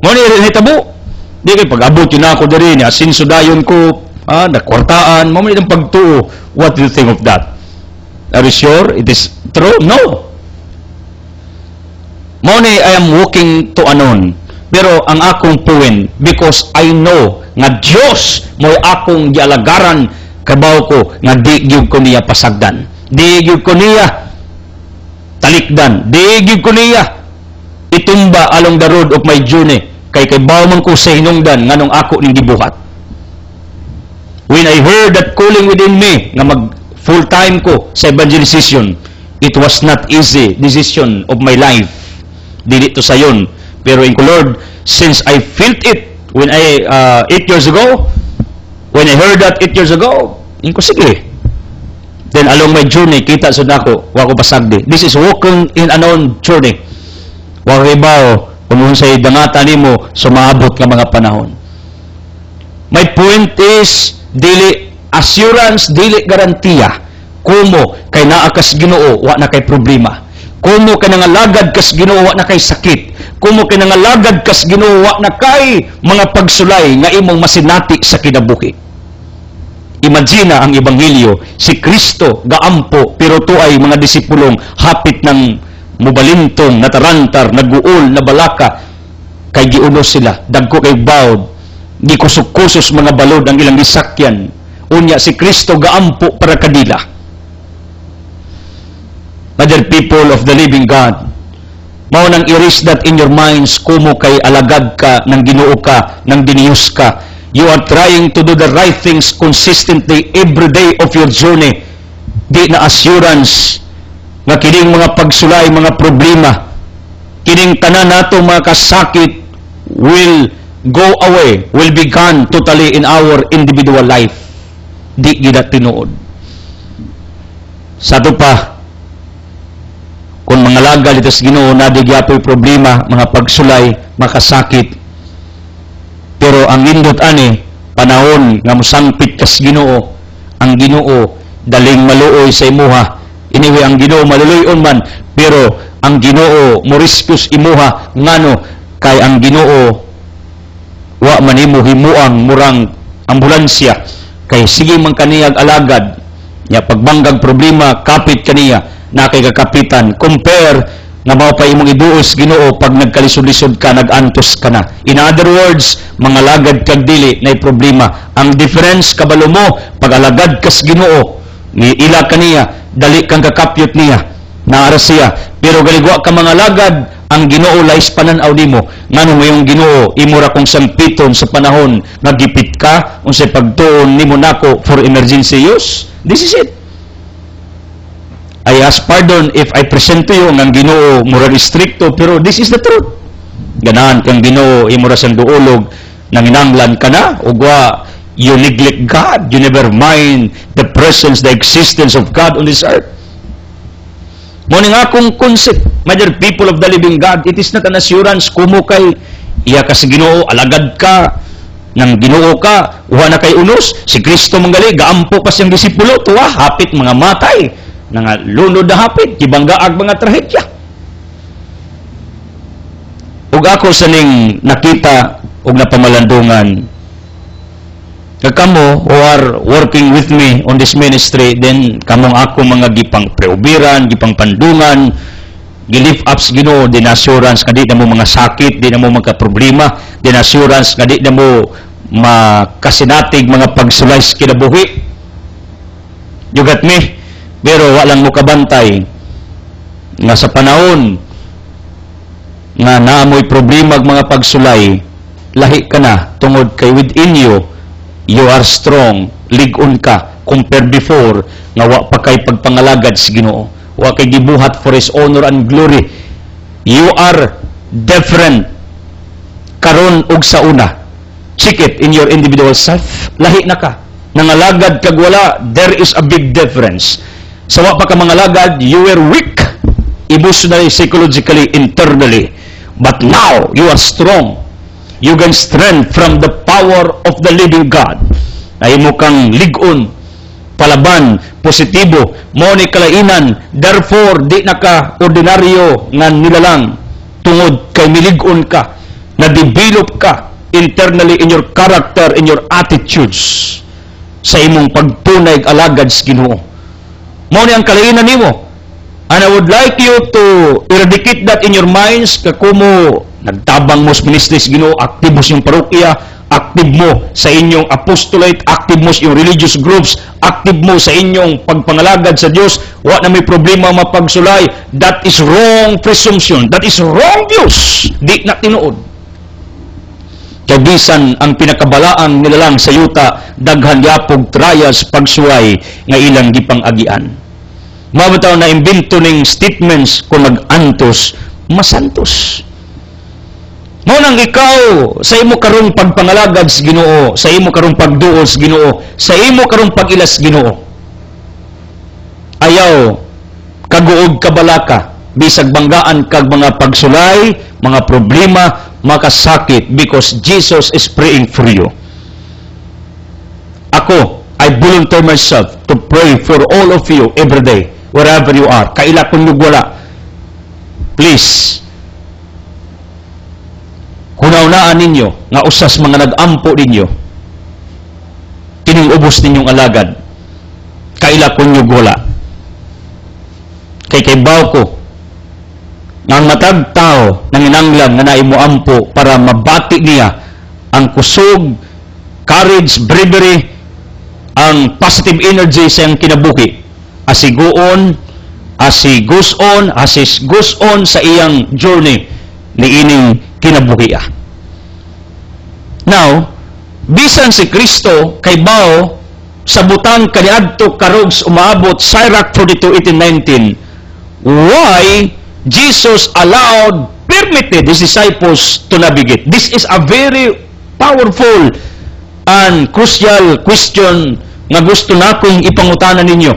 Mo ni rin hitabo. Di kay pag-abot yun ako diri ni asinso dayon ko, nakwartaan, mo man itong pagtuo. What do you think of that? Are you sure it is true? No. Mo ni I am walking to anon. Pero ang akong point, because I know nga Dios mo'y akong gialagaran, kabaw ko nga di gyud ko niya pasagdan. Di gyud ko niya talikdan. Di gyud ko niya itumba along the road of my journey. Kay baw man ko sa hinungdan nganong ako ning gibuhat. When I heard that calling within me nga mag full time ko sa evangelization, it was not easy decision of my life. Dili to sayon. Pero in Lord, since I felt it when I 8 years ago, when I heard that 8 years ago, in ko sige. Then along my journey, kita sa nako, wa ko pasagdi. This is walking in unknown journey. Wa kay bao kung unsay dangata nimo sumaabot nga mga panahon. My point is, dili assurance, dili garantiya. Kumo kay naa kas Ginoo, wa na kay problema. Kumo kay nangalagad kas Ginoo, wa na kay sakit. Kumo kay nangalagad kas Ginoo, wa na kay mga pagsulay nga imong masinati sa kinabuhi. Imagina ang ebanghelyo, si Kristo gaampo pero tuay mga disipulong hapit ng mubalintong, natarantar, naguol, nabalaka, kay giunos sila, dagko kay bawd, gikusok-kusos mga balod ang ilang gisakyan. Unya si Kristo gaampo para kadila. Other people of the living God, mao nang erase that in your minds, kumo kay alagad ka, nang Ginoo ka, nang diniyos ka. You are trying to do the right things consistently every day of your journey. Di na assurance nga kining mga pagsulay, mga problema, kining tanan nato mga kasakit will go away, will be gone totally in our individual life. Di gina tinuod. Sa ito pa, kung mga lagal ito sa Ginoo, nadigyapoy problema, mga pagsulay, mga kasakit. Pero ang indot ani, panahon nga musangpit kas Ginoo, ang Ginoo daling maluoy sa imuha. Anyway, ang Ginoo maluluyon man, pero ang Ginoo moriskus imuha ngano kay ang Ginoo wa man imo himuang murang ambulansya, kay sige man kaniyag alagad nya pagbanggag problema kapit kaniya na kay kakapitan, compare nga mao pa imong iduos Ginoo pag nagkalisod-lisod ka, nagantos ka na. In other words, mga lagad kag dili nay problema. Ang difference kabalo mo, pag alagad kas Ginoo, ila kaniya, dali kang kakapyot niya, naara siya. Pero galigwa ka mga lagad, ang Ginoo lays pananaw nimo. Ngano mayong Ginoo imura kong sampiton sa panahon nga gipit ka, unsay pagtuon nimo nako for emergency use. This is it. I ask pardon if I present to you ang Ginoo mura restricto, pero this is the truth. Ganahan kang Ginoo imura sang duolog, nanginanglan ka na, ugwa you neglect God, you never mind the presence, the existence of God on this earth. Muna nga akong concept, my dear people of the living God, it is not an assurance, kumo kay iya ka sa Ginoo, alagad ka, nang Ginoo ka, uha na kay unos, si Kristo manggali, gaampo pa siyang disipulo, tuwa, hapit mga matay, nga lunod na hapit, kibanggaag mga trahedya. Ug ako sa ning nakita ug napamalandungan, Kamo who are working with me on this ministry, then kamong ako mga gipang preubiran, gipang pandungan, gilift ups Ginoo, din assurance nga di na mo mga sakit, di na mo mga problema, din assurance nga di na mo makasinatig mga pagsulays kinabuhi. You got me? Pero walang mo kabantay nga sa panahon nga naamoy problema mga pagsulay, lahi ka na tungod kay within you are strong, ligon ka compared before nga wa pa kay pagpangalagad sa Ginoo, wa kay gibuhat for His honor and glory. You are different karon ug sa una. Check it in your individual self. Lahi na ka, nangalagad kag wala, there is a big difference. Sa wa pa ka mangalagad, you were weak emotionally, psychologically, internally, but now you are strong. You gain strength from the power of the living God. Ay mo kang ligon, palaban, positibo, mo ni kalainan. Therefore, di na ka ordinaryo nga nilalang tungod kay miligon ka, na-develop ka internally in your character, in your attitudes, sa imong pagtunay alagad sa Ginoo. Mo ni ang kalainan nimo. And I would like you to eradicate that in your minds, kakumo nagtabang mo sa ministries Ginoo, active mo sa inyong parokya, active mo sa inyong apostolate, active mo sa inyong religious groups, active mo sa inyong pagpangalagad sa Dios, wa na may problema mapagsulay. That is wrong presumption. That is wrong views. Di na tinuod. Kay bisan ang pinakabalaan nila lang sa yuta, daghan yapog trials pagsuway nga ilang gipang-agian. Mabitaw na imbento ning statements kung mag-antos, masantos. Mo nang ikaw sa imo karong pagpangalagad sa Ginoo, sa imo karong pagduol sa Ginoo, sa imo karong pagilas Ginoo, ayaw kaguog kabalaka, bisag banggaan kag mga pagsulay, mga problema, makasakit, because Jesus is praying for you. Ako, I volunteer myself to pray for all of you every day, wherever you are. Kaila kung wala, please, hunaunaan ninyo nga usas mga nag-ampo ninyo, kining ubos ninyong alagad, kaila kung wala. Kay baw ko, ang matag tao nanginanglan nga naimo ampo para mabati niya ang kusog, courage, bravery, ang positive energy sa iyang kinabuhi. Asiguon sa iyang journey ni ining kinabuhi. Now, bisan si Kristo kay bao sa butang kaniadto karogs umaabot Sirach 42:18-19, why Jesus permitted His disciples to navigate? This is a very powerful and crucial question nga gusto nakong ipangutanan ninyo.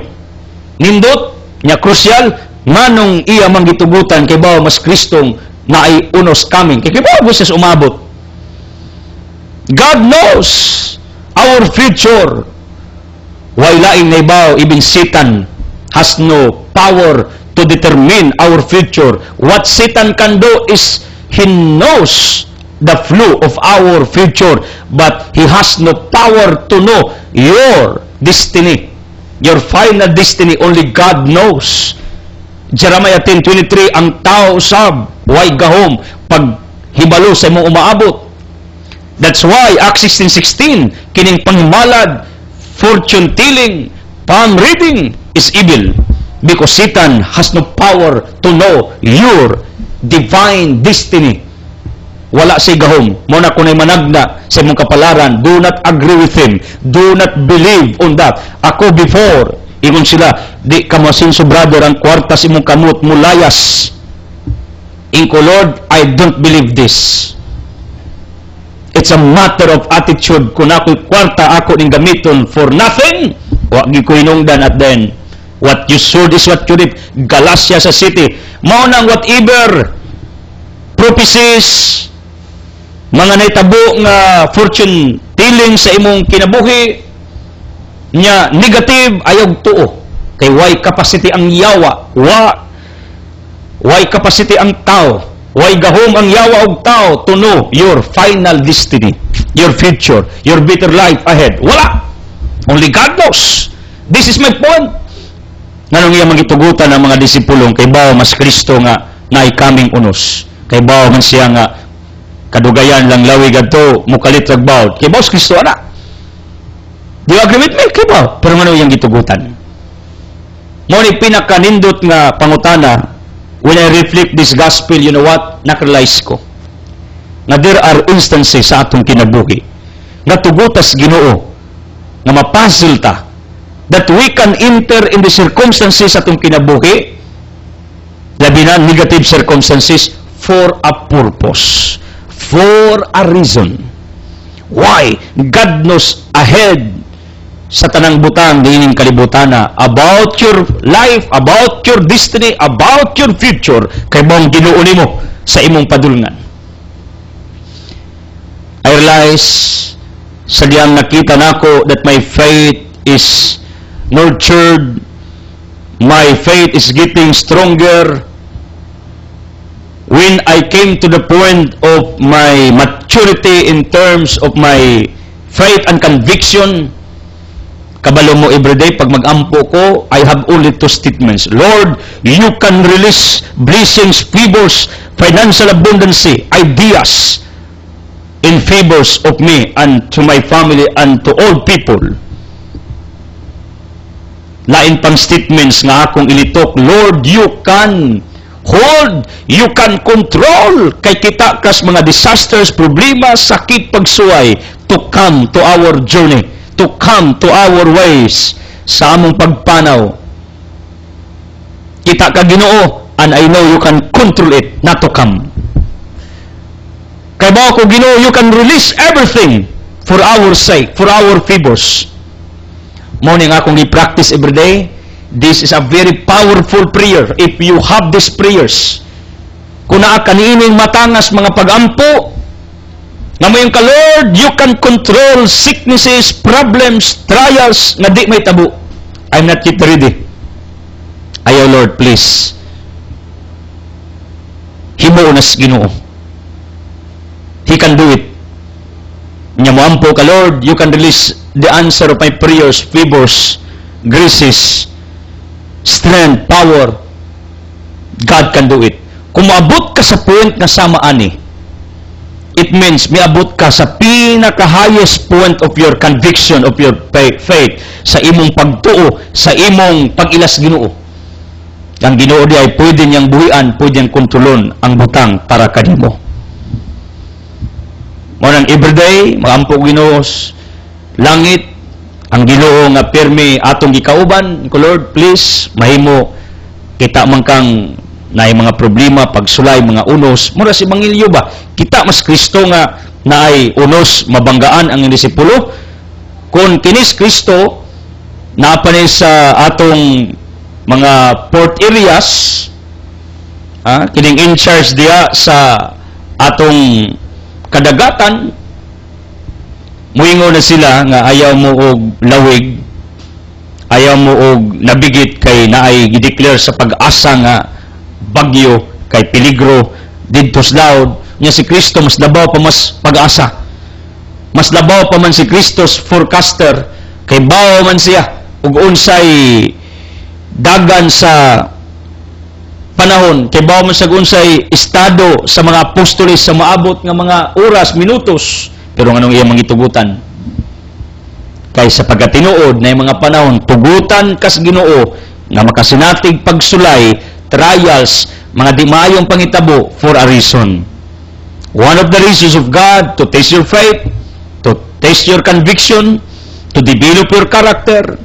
Nindot nya crucial nganong iya manggitugutan kay bao mas Kristong na ay unos coming. Kay bao gusto umabot. God knows our future. Why laing na ibaw, even Satan has no power to determine our future. What Satan can do is he knows the flow of our future, but he has no power to know your destiny, your final destiny. Only God knows. Jeremiah 10:23, ang tao usab way gahom pag hibalo sa imong umaabot. That's why Acts 16:16, kining panghimalad, fortune telling, palm reading is evil, because Satan has no power to know your divine destiny. Wala say gahom. Muna kunay managna sa imong kapalaran, do not agree with him. Do not believe on that. Ako before, ingon sila, di ka masinso brother, ang kwarta sa imong kamot mulayas. Inko, Lord, I don't believe this. It's a matter of attitude. Kung ako'y kwarta, ako ning gamiton for nothing, wag ko hinungdan at then, what you sowed is what you reap. Galatia sa city. Mao nang whatever prophecies, mga naitabo nga fortune telling sa imong kinabuhi, nya negative, ayog tuo. Kay why capacity ang yawa. Why capacity ang tao. Why gahom ang yawa og tao to know your final destiny. your future, your better life ahead. Wala. Only God knows. This is my point. Nganong iya magitugutan ng mga disipulong kay bao mas Kristo nga kaming unos. Kay bao man siya nga kadugayan lang lawig adto mukalit ragbaw. Kay bao mas Kristo ana. Do you agree with me? Kay bao. Pero nganong iyang gitugutan. Mo ni pinakanindot nga pangutana when I reflect this gospel, you know what? Nakrealize ko nga there are instances sa atong kinabuhi nga tugutas Ginoo nga mapuzzle ta that we can enter in the circumstances sa atong kinabuhi, labi na negative circumstances, for a purpose, for a reason. Why? God knows ahead sa tanang butang diining kalibutana about your life, about your destiny, about your future, kay mong Ginoo nimo sa imong padulngan. I realize sa diyang nakita nako that my faith is nurtured, my faith is getting stronger when I came to the point of my maturity in terms of my faith and conviction. Kabalo mo everyday, pag mag-ampo ko, I have only two statements. Lord, you can release blessings, favors, financial abundance, ideas, in favors of me and to my family and to all people. Lain pang statements nga akong ilitok, Lord, you can hold, you can control, kay kita kas mga disasters, problema, sakit, pagsuway, to come to our journey, to come to our ways, sa among pagpanaw. Kita ka Ginoo, and I know you can control it, not to come. Kay ba ko Ginoo, you can release everything for our sake, for our favors. Mo ni nga akong i-practice every day. This is a very powerful prayer. If you have these prayers, kung naa kaniining matangas mga pagampo, nga mo yung ka, Lord, you can control sicknesses, problems, trials, na di may tabo. I'm not yet ready. Ayaw, Lord, please. Himo unas Ginoo. He can do it. Nya mo ampo ka, Lord, you can release the answer of my prayers, favors, graces, strength, power. God can do it. Kung maabot ka sa point na sama ani, it means miabot ka sa pinaka-highest point of your conviction, of your faith, sa imong pagtuo, sa imong pag-ilas Ginoo. Ang Ginoo di ay pwede niyang buhian, pwede niyang kontrolon ang butang para kanimo. Morang everyday, magampo Ginoo langit, ang Ginoo nga pirmi atong gikauban. Ko Lord, please, mahimo kita man kang naay mga problema, pagsulay, mga unos. Mura si Bangilyo ba? Kita mas Kristo nga naay unos, mabanggaan ang disipulo. Kung kinis Kristo, napanay sa atong mga port areas, kining in charge diya sa atong kadagatan, muingo na sila nga ayaw mo og lawig, ayaw mo og nabigit kay naay gideclare sa pag-asa nga bagyo, kay peligro didto sa laod. Nya si Kristo mas labaw pa mas pag-asa, mas labaw pa man si Kristo's forecaster, kay bawo man siya ug unsay dagan sa panahon, kay bawo man sa unsay estado sa mga apostoles sa maabot nga mga oras, minutos. Pero nganong iya mangitugutan? Kay sa pagkatinuod na mga panahon, tugutan kas Ginoo nga makasinatig pagsulay, trials, mga di maayong pangitabo for a reason. One of the reasons of God to test your faith, to test your conviction, to develop your character,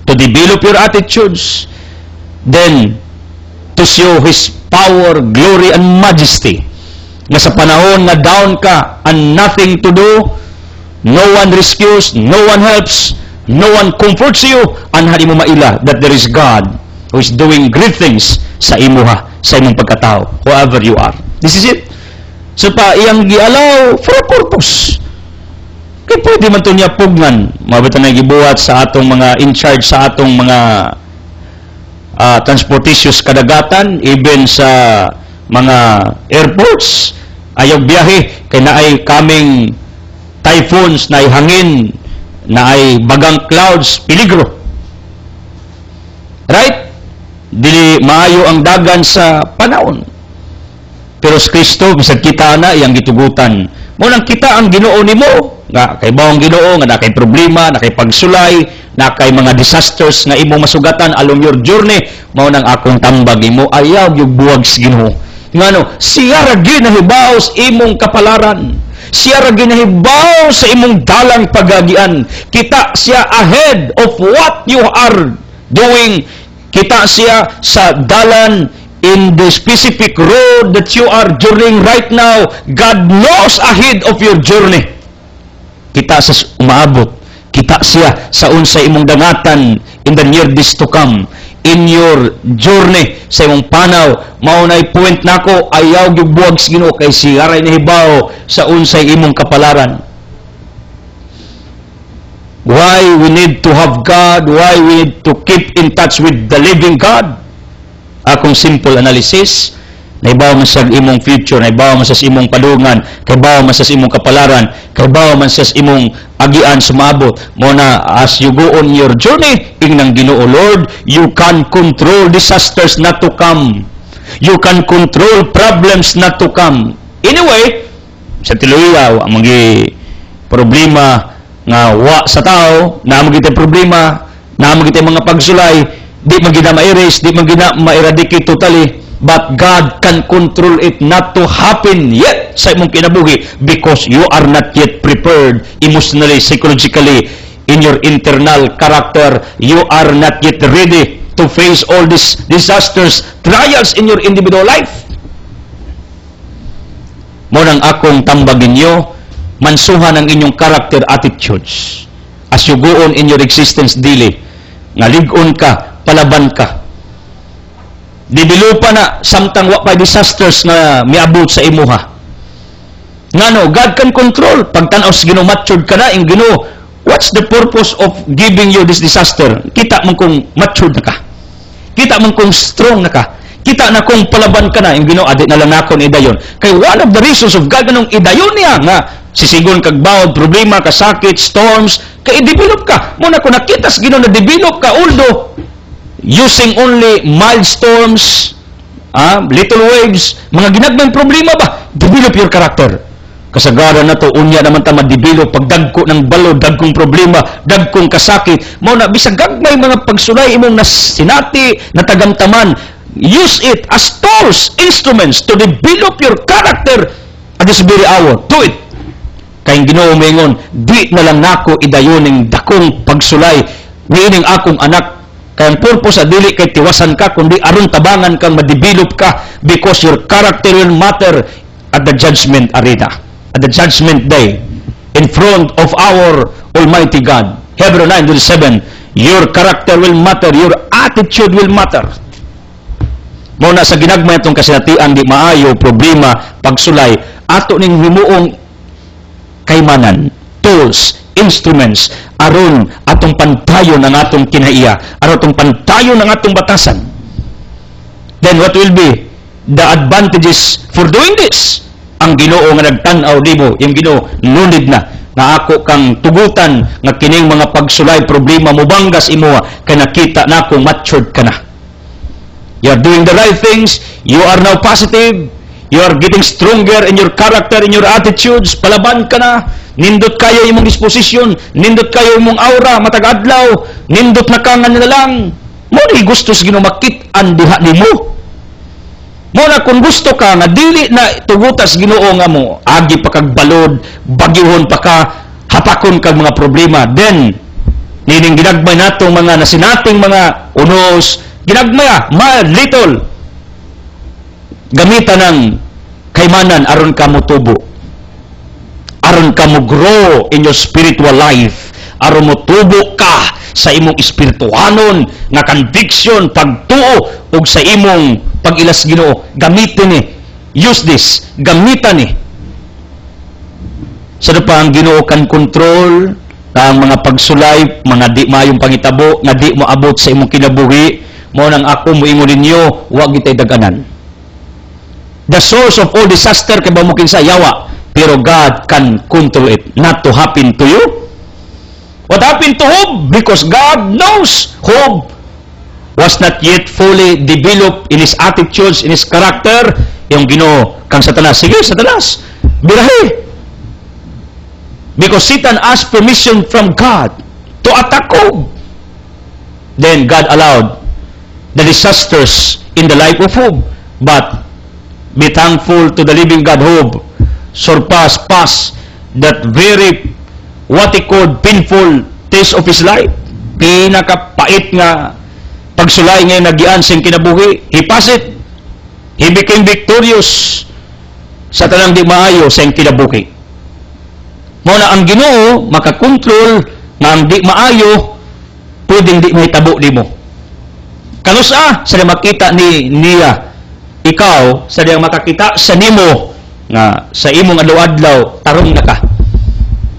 to develop your attitudes, then to show His power, glory, and majesty. Nga sa panahon nga down ka and nothing to do, no one rescues, no one helps, no one comforts you, and hindi mo maila that there is God who is doing great things sa imuha, sa imong pagkatao, whoever you are. This is it. So pa iyang gialaw for a purpose. Kaya pwede man ito niya pugnan. Mabata na gibuhat sa atong mga in charge sa atong mga transportations kadagatan, even sa mga airports, ayaw biyahe, kay naay kaming typhoons, na ay hangin, na ay bagang clouds, peligro. Right? Dili maayo ang dagan sa panahon. Pero sa Kristo, bisag kita na, iyang gitugutan. Munang kita ang Ginoo nimo, nga kay bawang Ginoo, nga na kay problema, na kay pagsulay, na kay mga disasters nga imong masugatan along your journey, mao nang akong tambag imo, ayaw yung buwag sa Ginoo. Ngano, siya ra ginahibaw sa imong kapalaran. Siya ra ginahibaw sa imong dalang pagagian. Kita siya ahead of what you are doing. Kita siya sa dalan in the specific road that you are journeying right now. God knows ahead of your journey. Kita sa umaabot. Kita siya sa unsay imong dangatan in the near days to come. In your journey sa imong panaw, maunay point nako, ayaw gyud buwag sa Ginoo kay siya ray nahibaw sa unsay imong kapalaran. Why we need to have God? Why we need to keep in touch with the living God? Akong simple analysis, naibaw man sa imong future, naibaw man sa imong padungan, kaibaw man sa imong kapalaran, kaibaw man sa imong agian sumabot. Mo na, as you go on your journey, ingnang Ginoo, Lord, you can control disasters not to come. You can control problems not to come. Anyway, sa tiluya, ang mga problema nga wa sa tao, na magiging problema, na magiging mga pagsulay, di man gina ma-erase, di man gina ma-eradicate totally, but God can control it not to happen yet sa imong kinabuhi because you are not yet prepared emotionally, psychologically, in your internal character. You are not yet ready to face all these disasters, trials in your individual life. Mo nang akong tambagin nyo, mansuhan ang inyong character attitudes as you go on in your existence daily. Nga ligon ka, palaban ka. Developa na samtang wa pa disasters na miabot sa imuha. Ngano, God can control. Pagtanaw sa Ginoo, matured ka na, in Ginoo, what's the purpose of giving you this disaster? Kita man kung matured na ka. Kita man kung strong na ka. Kita na kung palaban ka na, in Ginoo, adit na lang nakon idayon. Kay one of the reasons of God anong idayon niya nga, sisigon kag bawod, problema, kasakit, storms, kay i-develop ka. Muna kung nakita sa Ginoo na develop ka, although using only mild storms, little waves, mga ginagmang problema ba? Develop your character. Kasagaran na to, unya naman ta ma-develop pag dagko ng balo, dagkong problema, dagkong kasakit. Mao na bisag gagmay mga pagsulay imong nasinati, natagamtaman, use it as tools, instruments to develop your character at this very hour. Do it. Kayong Ginoo maingon, di na lang nako idayon ning dakong pagsulay, niining akong anak. Kaya ang purpose sa dili kay tiwasan ka, kundi aron tabangan kang ma-develop ka because your character will matter at the judgment arena, at the judgment day, in front of our Almighty God. Hebrews 9:7, your character will matter, your attitude will matter. Muna sa ginagmay itong kasinatian, di maayo, problema, pagsulay, ato ning himuong kaymanan, tools, instruments, aron atong pantayon ng atong kinaiya, aron atong pantayon ng atong batasan. Then what will be the advantages for doing this? Ang Ginoo nga nagtan-aw nimo, yung Ginoo nunid na nga ako kang tugutan nga kining mga pagsulay problema mo banggas imo kay nakita nako matured ka na. You are doing the right things, you are now positive, you are getting stronger in your character, in your attitudes, palaban ka na, nindot kayo imong disposition, nindot kayo imong aura, matag-adlaw, nindot na kangan na lang. Mo ni gusto sa Ginoo makit-an diha nimo. Mo na kung gusto ka nga dili na tugutas Ginoo nga mo agi pa kag balod, bagyuhon pa ka, hapakon kag mga problema, then nining ginagmay natong mga nasinating mga unos, ginagmay little gamitan ng kaymanan aron ka mo tubo, aron ka mo grow in your spiritual life, aron mo tubo ka sa imong espirituhanon nga conviction, pagtuo ug sa imong pag-ilas Ginoo. Gamitin ni, use this, gamitan ni. Sa pa ang Ginoo kan control ang mga pagsulay, mga di mayong pangitabo nga di mo abot sa imong kinabuhi. Mo nang ako moingon ninyo, wa gitay daganan. The source of all disaster kay ba mo kinsa yawa. Pero God can control it not to happen to you. What happened to Job? Because God knows Job was not yet fully developed in his attitudes, in his character. Yung Ginoo kang Satanas, sige Satanas, birahe. Because Satan asked permission from God to attack Job. Then God allowed the disasters in the life of Job. But be thankful to the living God. Job surpassed past that very what he called painful taste of his life. Pinakapait nga pagsulay ngayon nagian siyang kinabuhi. He passed it. He became victorious sa tanang di maayo siyang kinabuhi. Muna ang Ginoo makakontrol nga ang di maayo pwedeng di mahitabo nimo. Kanusa sa makita niya ikaw sa diyang makakita sa nimo nga sa imong adlaw-adlaw tarong na ka,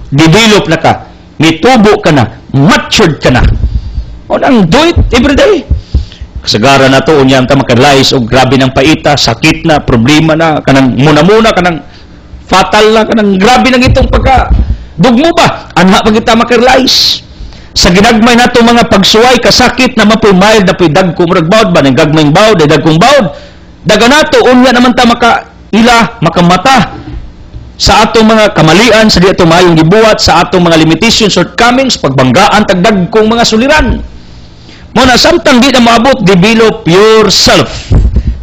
develop na ka, mitubo ka na, matured ka na. O nang do it every day. Kasagaran na to unyang ta maka-realize og grabe ng paita, sakit na, problema na, kanang muna-muna kanang fatal na, kanang grabe nang itong pagka dugmo ba anha pag kita maka-realize sa ginagmay nato mga pagsuway kasakit na mapoy mild na poy dagkong ragbawd ba nang gagmayng bawd ay dagkong bawd daga nato unya naman ta makaila makamata sa atong mga kamalian sa di ato mayong gibuhat sa atong mga limitations shortcomings pagbanggaan tag dagkong mga suliran mo na samtang di na maabot. Develop yourself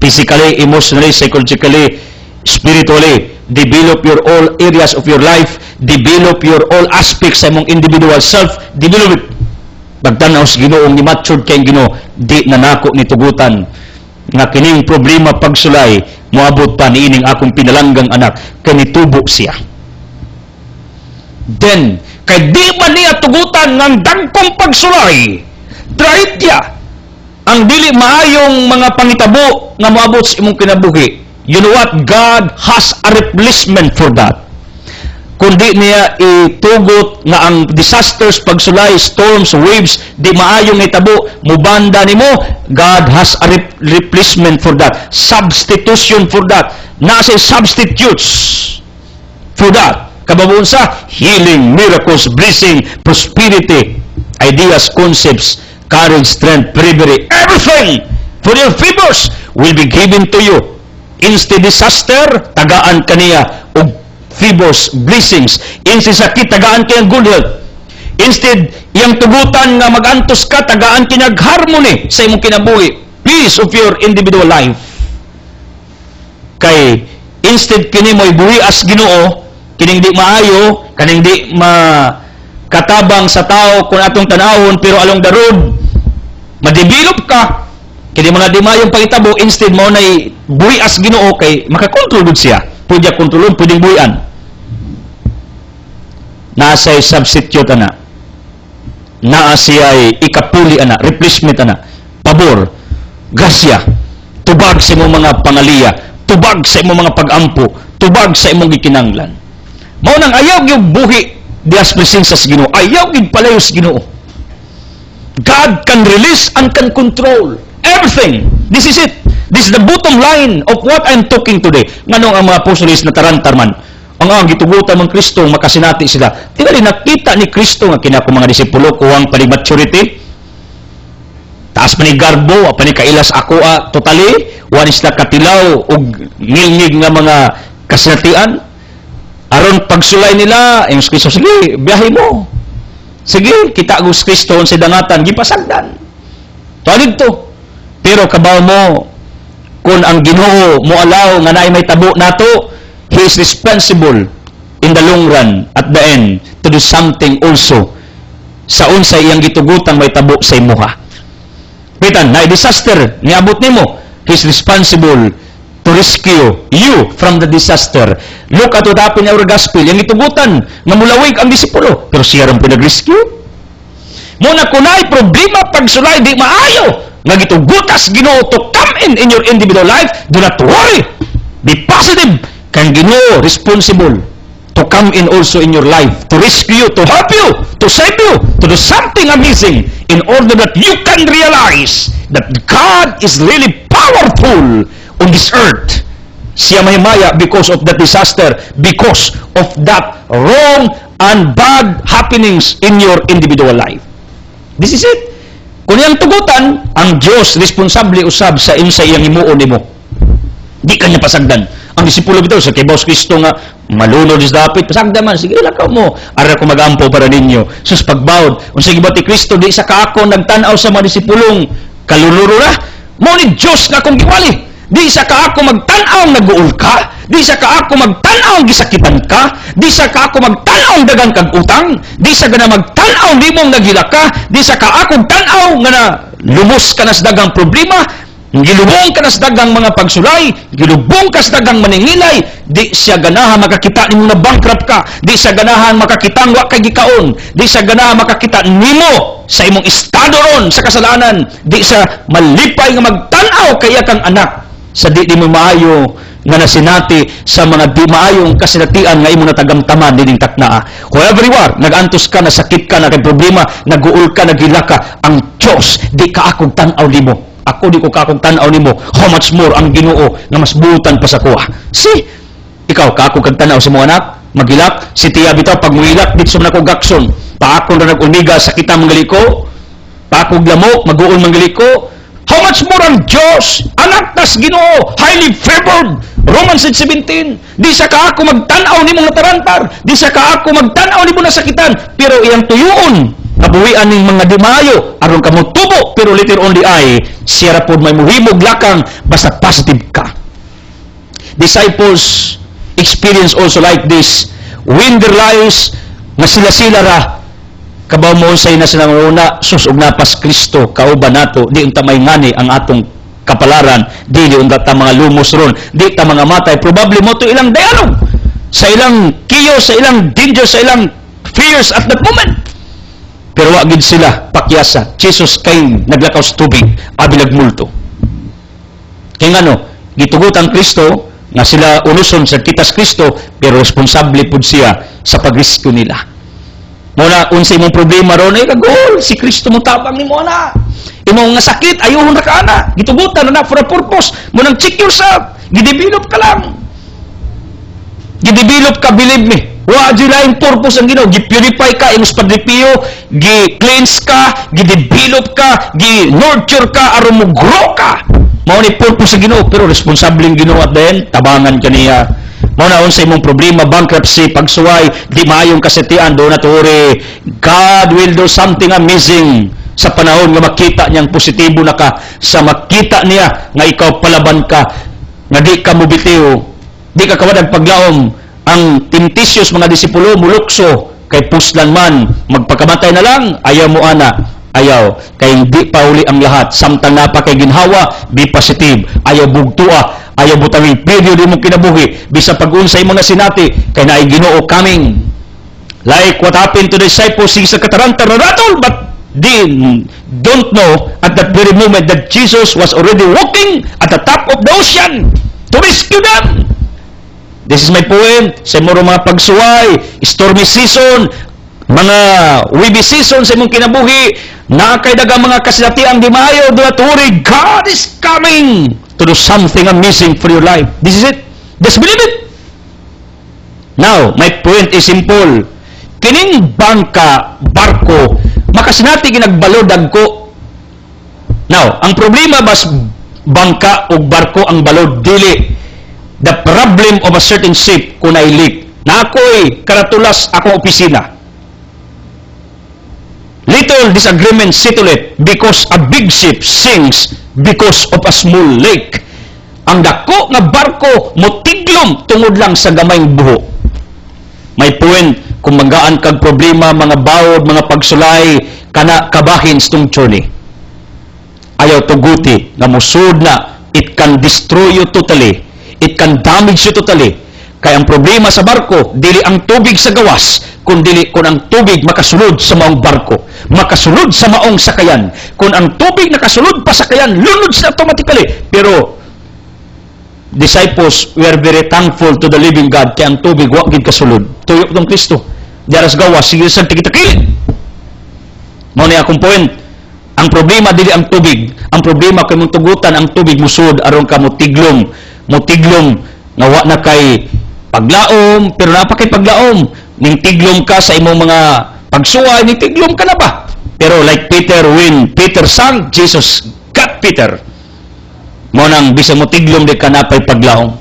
physically, emotionally, psychologically, spiritually. Develop your all areas of your life. Develop your all aspects sa imong individual self. Develop it. Pagtanaw sa Ginoong ni matured kay Ginoo, di na nako ni tugutan nga kining problema pagsulay moabot pa niining akong pinalanggang anak kay nitubo siya. Then kay di man niya tugutan ng dagkong pagsulay, traitya ang dili maayong mga pangitabo nga moabot sa imong kinabuhi. You know what? God has a replacement for that. Kundi niya itugot nga ang disasters, pagsulay, storms, waves, di maayong itabo, mubanda nimo, God has a replacement for that. Substitution for that. Nasa substitutes for that. Kababuon sa healing, miracles, blessing, prosperity, ideas, concepts, courage, strength, bravery, everything for your favors will be given to you. Instead disaster, tagaan kaniya og favors, blessings. Instead sakit, tagaan kaniya good health. Instead, iyang tugutan nga magantos ka, tagaan kaniya harmony sa imong kinabuhi. Peace of your individual life. Kay, instead kini mo'y buhi as Ginoo, kining di maayo, kaning di makatabang sa tao kung atong tanawon, pero along the road, ma-develop ka, kini mga di maayong pangitabo, instead mo na'y buhi as Ginoo kay makakontrol gud siya. Pwede kontrolon, pwedeng buhian. Nasa'y substitute ana. Naa siya'y ikapuli ana, replacement ana, pabor, grasya, tubag sa imong mga pangaliya, tubag sa imong mga pag-ampo, tubag sa imong gikinanglan. Mao nang ayaw yung buhi dias presensya sa Ginoo, ayaw gid palayo sa Ginoo. God can release and can control everything. This is it. This is the bottom line of what I'm talking today. Nganong ang mga apostoles na tarantar man, ang gitugutan ng Kristo, makasinati sila. Tingali nakita ni Kristo nga kinako mga disipulo kuwang pali-maturity. Taas pa ni garbo, pa ni kailas ako totally, wanis na katilaw o ngilngig nga mga kasinatian. Aron pagsulay nila, yung Kristo, sige, biyahe mo. Sige, kita Gus Kristo sa dangatan, gipasagdan. Tualig to. Pero kabaw mo, kung ang Ginoo mo alaw nga naay may tabo nato, He is responsible in the long run, at the end, to do something also sa unsay iyang gitugutan may tabo sa imuha. Pitan, naay disaster, niabot nimo, He is responsible to rescue you from the disaster. Look at what happened in our gospel. Yung itugutan, namulawig ang disipulo, pero siya rin pinag-rescue. Muna kunay problema pagsulay di maayo, nga gitugutas Ginoo to come in your individual life. Do not worry. Be positive. Kang Ginoo responsible to come in also in your life, to rescue you, to help you, to save you, to do something amazing, in order that you can realize that God is really powerful on this earth siya mahimaya because of that disaster, because of that wrong and bad happenings in your individual life. This is it. Kung iyang tugutan, ang Diyos responsable usab sa insa iyang himuon nimo. Di kanya pasagdan. Ang disipulo bitaw sa kay Boss Kristo nga malunod is dapit pasagdan man, sige lakaw mo ara ko magampo para ninyo. Sus pagbawd unsa gibati Kristo di sa kaako nagtan-aw sa mga disipulong kaluluro na mo ni Dios nga akong giwali. Di sa kaako magtan-aw naguul ka, di sa kaako magtan-aw gisakitan ka, di sa kaako magtan-aw dagang kag utang, di sa gana magtan-aw di mo nagila ka, di sa kaako tan-aw nga na lumos ka na sa dagang problema. Gilubong ka na sa dagang mga pagsulay, gilubong ka sa dagang maningilay, di siya ganahan makakita nimo na bankrupt ka, di siya ganahan makakita wa kay gikaon, di siya ganahan makakita nimo sa imong estado ron sa kasalanan, di siya malipay nga magtan-aw kaya kang anak sa di mo maayo nga nasinati sa mga di maayong kasinatian nga imo natagamtaman dining taknaa. However you are, nagantos ka, nasakit ka, na kay problema, naguul ka, nagila ka, ang Diyos di ka akong tan-aw nimo. Ako di ko kakong tanaw nimo, how much more ang Ginoo nga mas buutan pa sa kuha. See, ikaw kakong kag tanaw sa mga anak, magilak, si tiya bitaw pag muilak dito sa nako gakson, paakon ra nag-uniga sa kita manggaliko, paakog lamok, mag-uol manggaliko. How much more ang Diyos, anak tas Ginoo, highly favored. Romans 8:17, di sa kaako magtanaw nimo natarantar, di sa kaako magtanaw nimo nasakitan, pero iyang tuyoon kabuhian ning mga dimayo aron kamo tubo, pero later on di ay siya ra pod may muhimog lakang basta positive ka. Disciples experience also like this when their lives nga sila ra kabaw mo say na sila una sus og napas Kristo kauban nato, di unta may ngani ang atong kapalaran, di unta ta mga lumos ron, di ta mga matay, probably mo to ilang dialog sa ilang kiyo, sa ilang danger, sa ilang fears at that moment. Pero wag gid sila pakyasa. Jesus kay naglakaw sa tubig, abi nagmulto. Kay ngano, gitugot ang Kristo nga sila unuson sa kitas Kristo, pero responsable pud siya sa pagrescue nila. Muna unsay imong problema ron ay kagol, si Kristo mo tabang nimo ana. Imong nga sakit ayuhon ra ka ana. Gitugutan na for a purpose. Munang check yourself. Gidevelop ka lang. Gidevelop ka, believe me. Wa lain purpose ang Ginoo, gi-purify ka, imong padripiyo, gi-cleanse ka, gi-develop ka, gi-nurture ka aron mo grow ka. Mao ni purpose sa Ginoo, pero responsable ang Ginoo at then tabangan kaniya. Mao na unsa imong problema, bankruptcy, pagsuway, di maayong kasetian, do na tuori. God will do something amazing sa panahon nga makita niyang positibo na ka, sa makita niya nga ikaw palaban ka, nga di ka mobitiw, di ka kawadag paglaom. Ang temptitious mga disipulo mulukso kay puslan man, magpakamatay na lang, ayaw mo ana, ayaw kay hindi pa uli ang lahat, samtang napa kay ginhawa, be positive, ayaw bugtua, ayaw butangin period mo kinabuhi, bisa pag-unsay mo na sinati kay naay Ginoo coming. Like what happened to the disciples sa kataranta na ratol, but they don't know at that very moment that Jesus was already walking at the top of the ocean to rescue them. This is my point. Sa muro mga pagsuway, stormy season, mga wibi season sa imong kinabuhi, nakay dagang mga kasinatiang di maayo, dulaturi, God is coming to do something amazing for your life. This is it. Just believe it. Now, my point is simple. Kining bangka, barko, makasinati ginagbalod ko. Now, ang problema bas bangka o barko ang balod, dili. The problem of a certain ship kung ay leak. Na ako'y karatulas akong opisina. Little disagreement settle it because a big ship sinks because of a small lake. Ang dako nga barko motiglom tungod lang sa gamayng buho. May point, kung magaan kag problema, mga bawod, mga pagsulay, kana kabahin stong journey. Ayaw tuguti nga musud na, it can destroy you totally. It can damage you totally. Kaya ang problema sa barko, dili ang tubig sa gawas, kundi kung ang tubig makasulod sa maong barko, makasulod sa maong sakayan. Kung ang tubig nakasulod pa sa sakayan, lunod siya automatically. Pero, disciples, we are very thankful to the living God, kaya ang tubig, wag gid kasulod. Tuyok ng Kristo. Diaras gawas, sige sa tikitakilin. Mao ni akong point. Ang problema, dili ang tubig. Ang problema, kay mong tugutan, ang tubig musud, aron ka motiglom nga wa na kay paglaom, pero napakay paglaom, ning tiglom ka sa imong mga pagsuway, ning tiglom ka na ba? Pero like Peter, when Peter sang, Jesus got Peter. Mo nang bisa mo tiglom di ka na pay paglaom.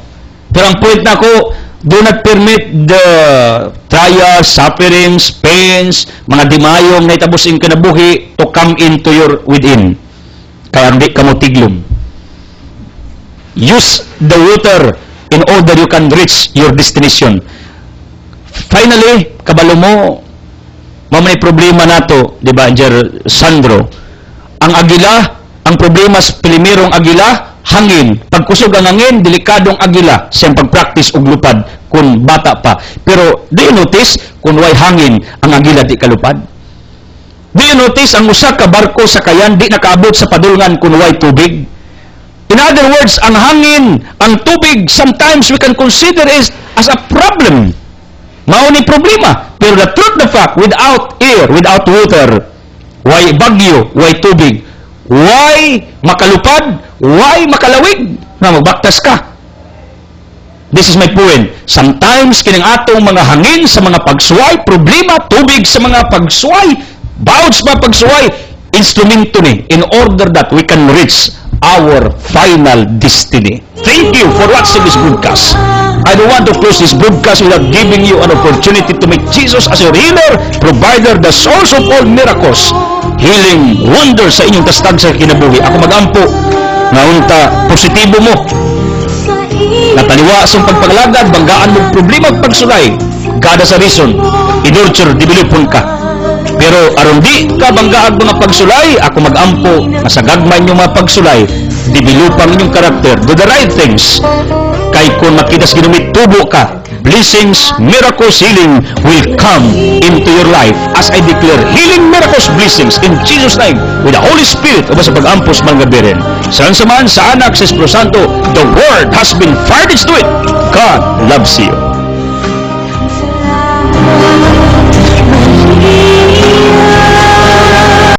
Pero ang point na ko, do not permit the trials, sufferings, pains, mga dimayong na itabos in kinabuhi to come into your within. Kaya hindi ka mo tiglom. Use the water in order you can reach your destination. Finally, kabalo mo, mamay problema nato, di ba, Angel Sandro? Ang agila, ang problema sa pilimirong agila, hangin. Pagkusog ang hangin, delikadong agila siyang pag-practice og lupad kung bata pa. Pero, do you notice, kung way hangin, ang agila di kalupad? Do you notice, ang usa ka barko sa kayan, di nakaabot sa padulngan kung way tubig? In other words, ang hangin, ang tubig, sometimes we can consider it as a problem. Mauni problema. Pero the truth, the fact, without air, without water, why bagyo, why tubig, why makalupad, why makalawig, na magbaktas ka. This is my point. Sometimes, kining atong mga hangin sa mga pagsuway, problema, tubig sa mga pagsuway, bawds mga pagsuway, instrumento ni, in order that we can reach our final destiny. Thank you for watching this broadcast. I don't want to close this broadcast without giving you an opportunity to make Jesus as your healer, provider, the source of all miracles, healing, wonders sa inyong tastag sa kinabuhi. Ako magampo nga unta positibo mo, nataliwa sa pagpaglagad, banggaan mo problema at pagsulay. God has a reason. I-nurture, developon ka. Pero aron di ka banggaag mga pagsulay, ako magampo nga sa gagmay nyo mga pagsulay, developang inyong karakter, do the right things. Kay kung makitas ginumit tubo ka, blessings, miracles, healing will come into your life as I declare healing, miracles, blessings in Jesus' name with the Holy Spirit o sa pag-ampos mga gabirin. Saan saman sa anak sa Espiritu Santo, the Word has been fired into it. God loves you.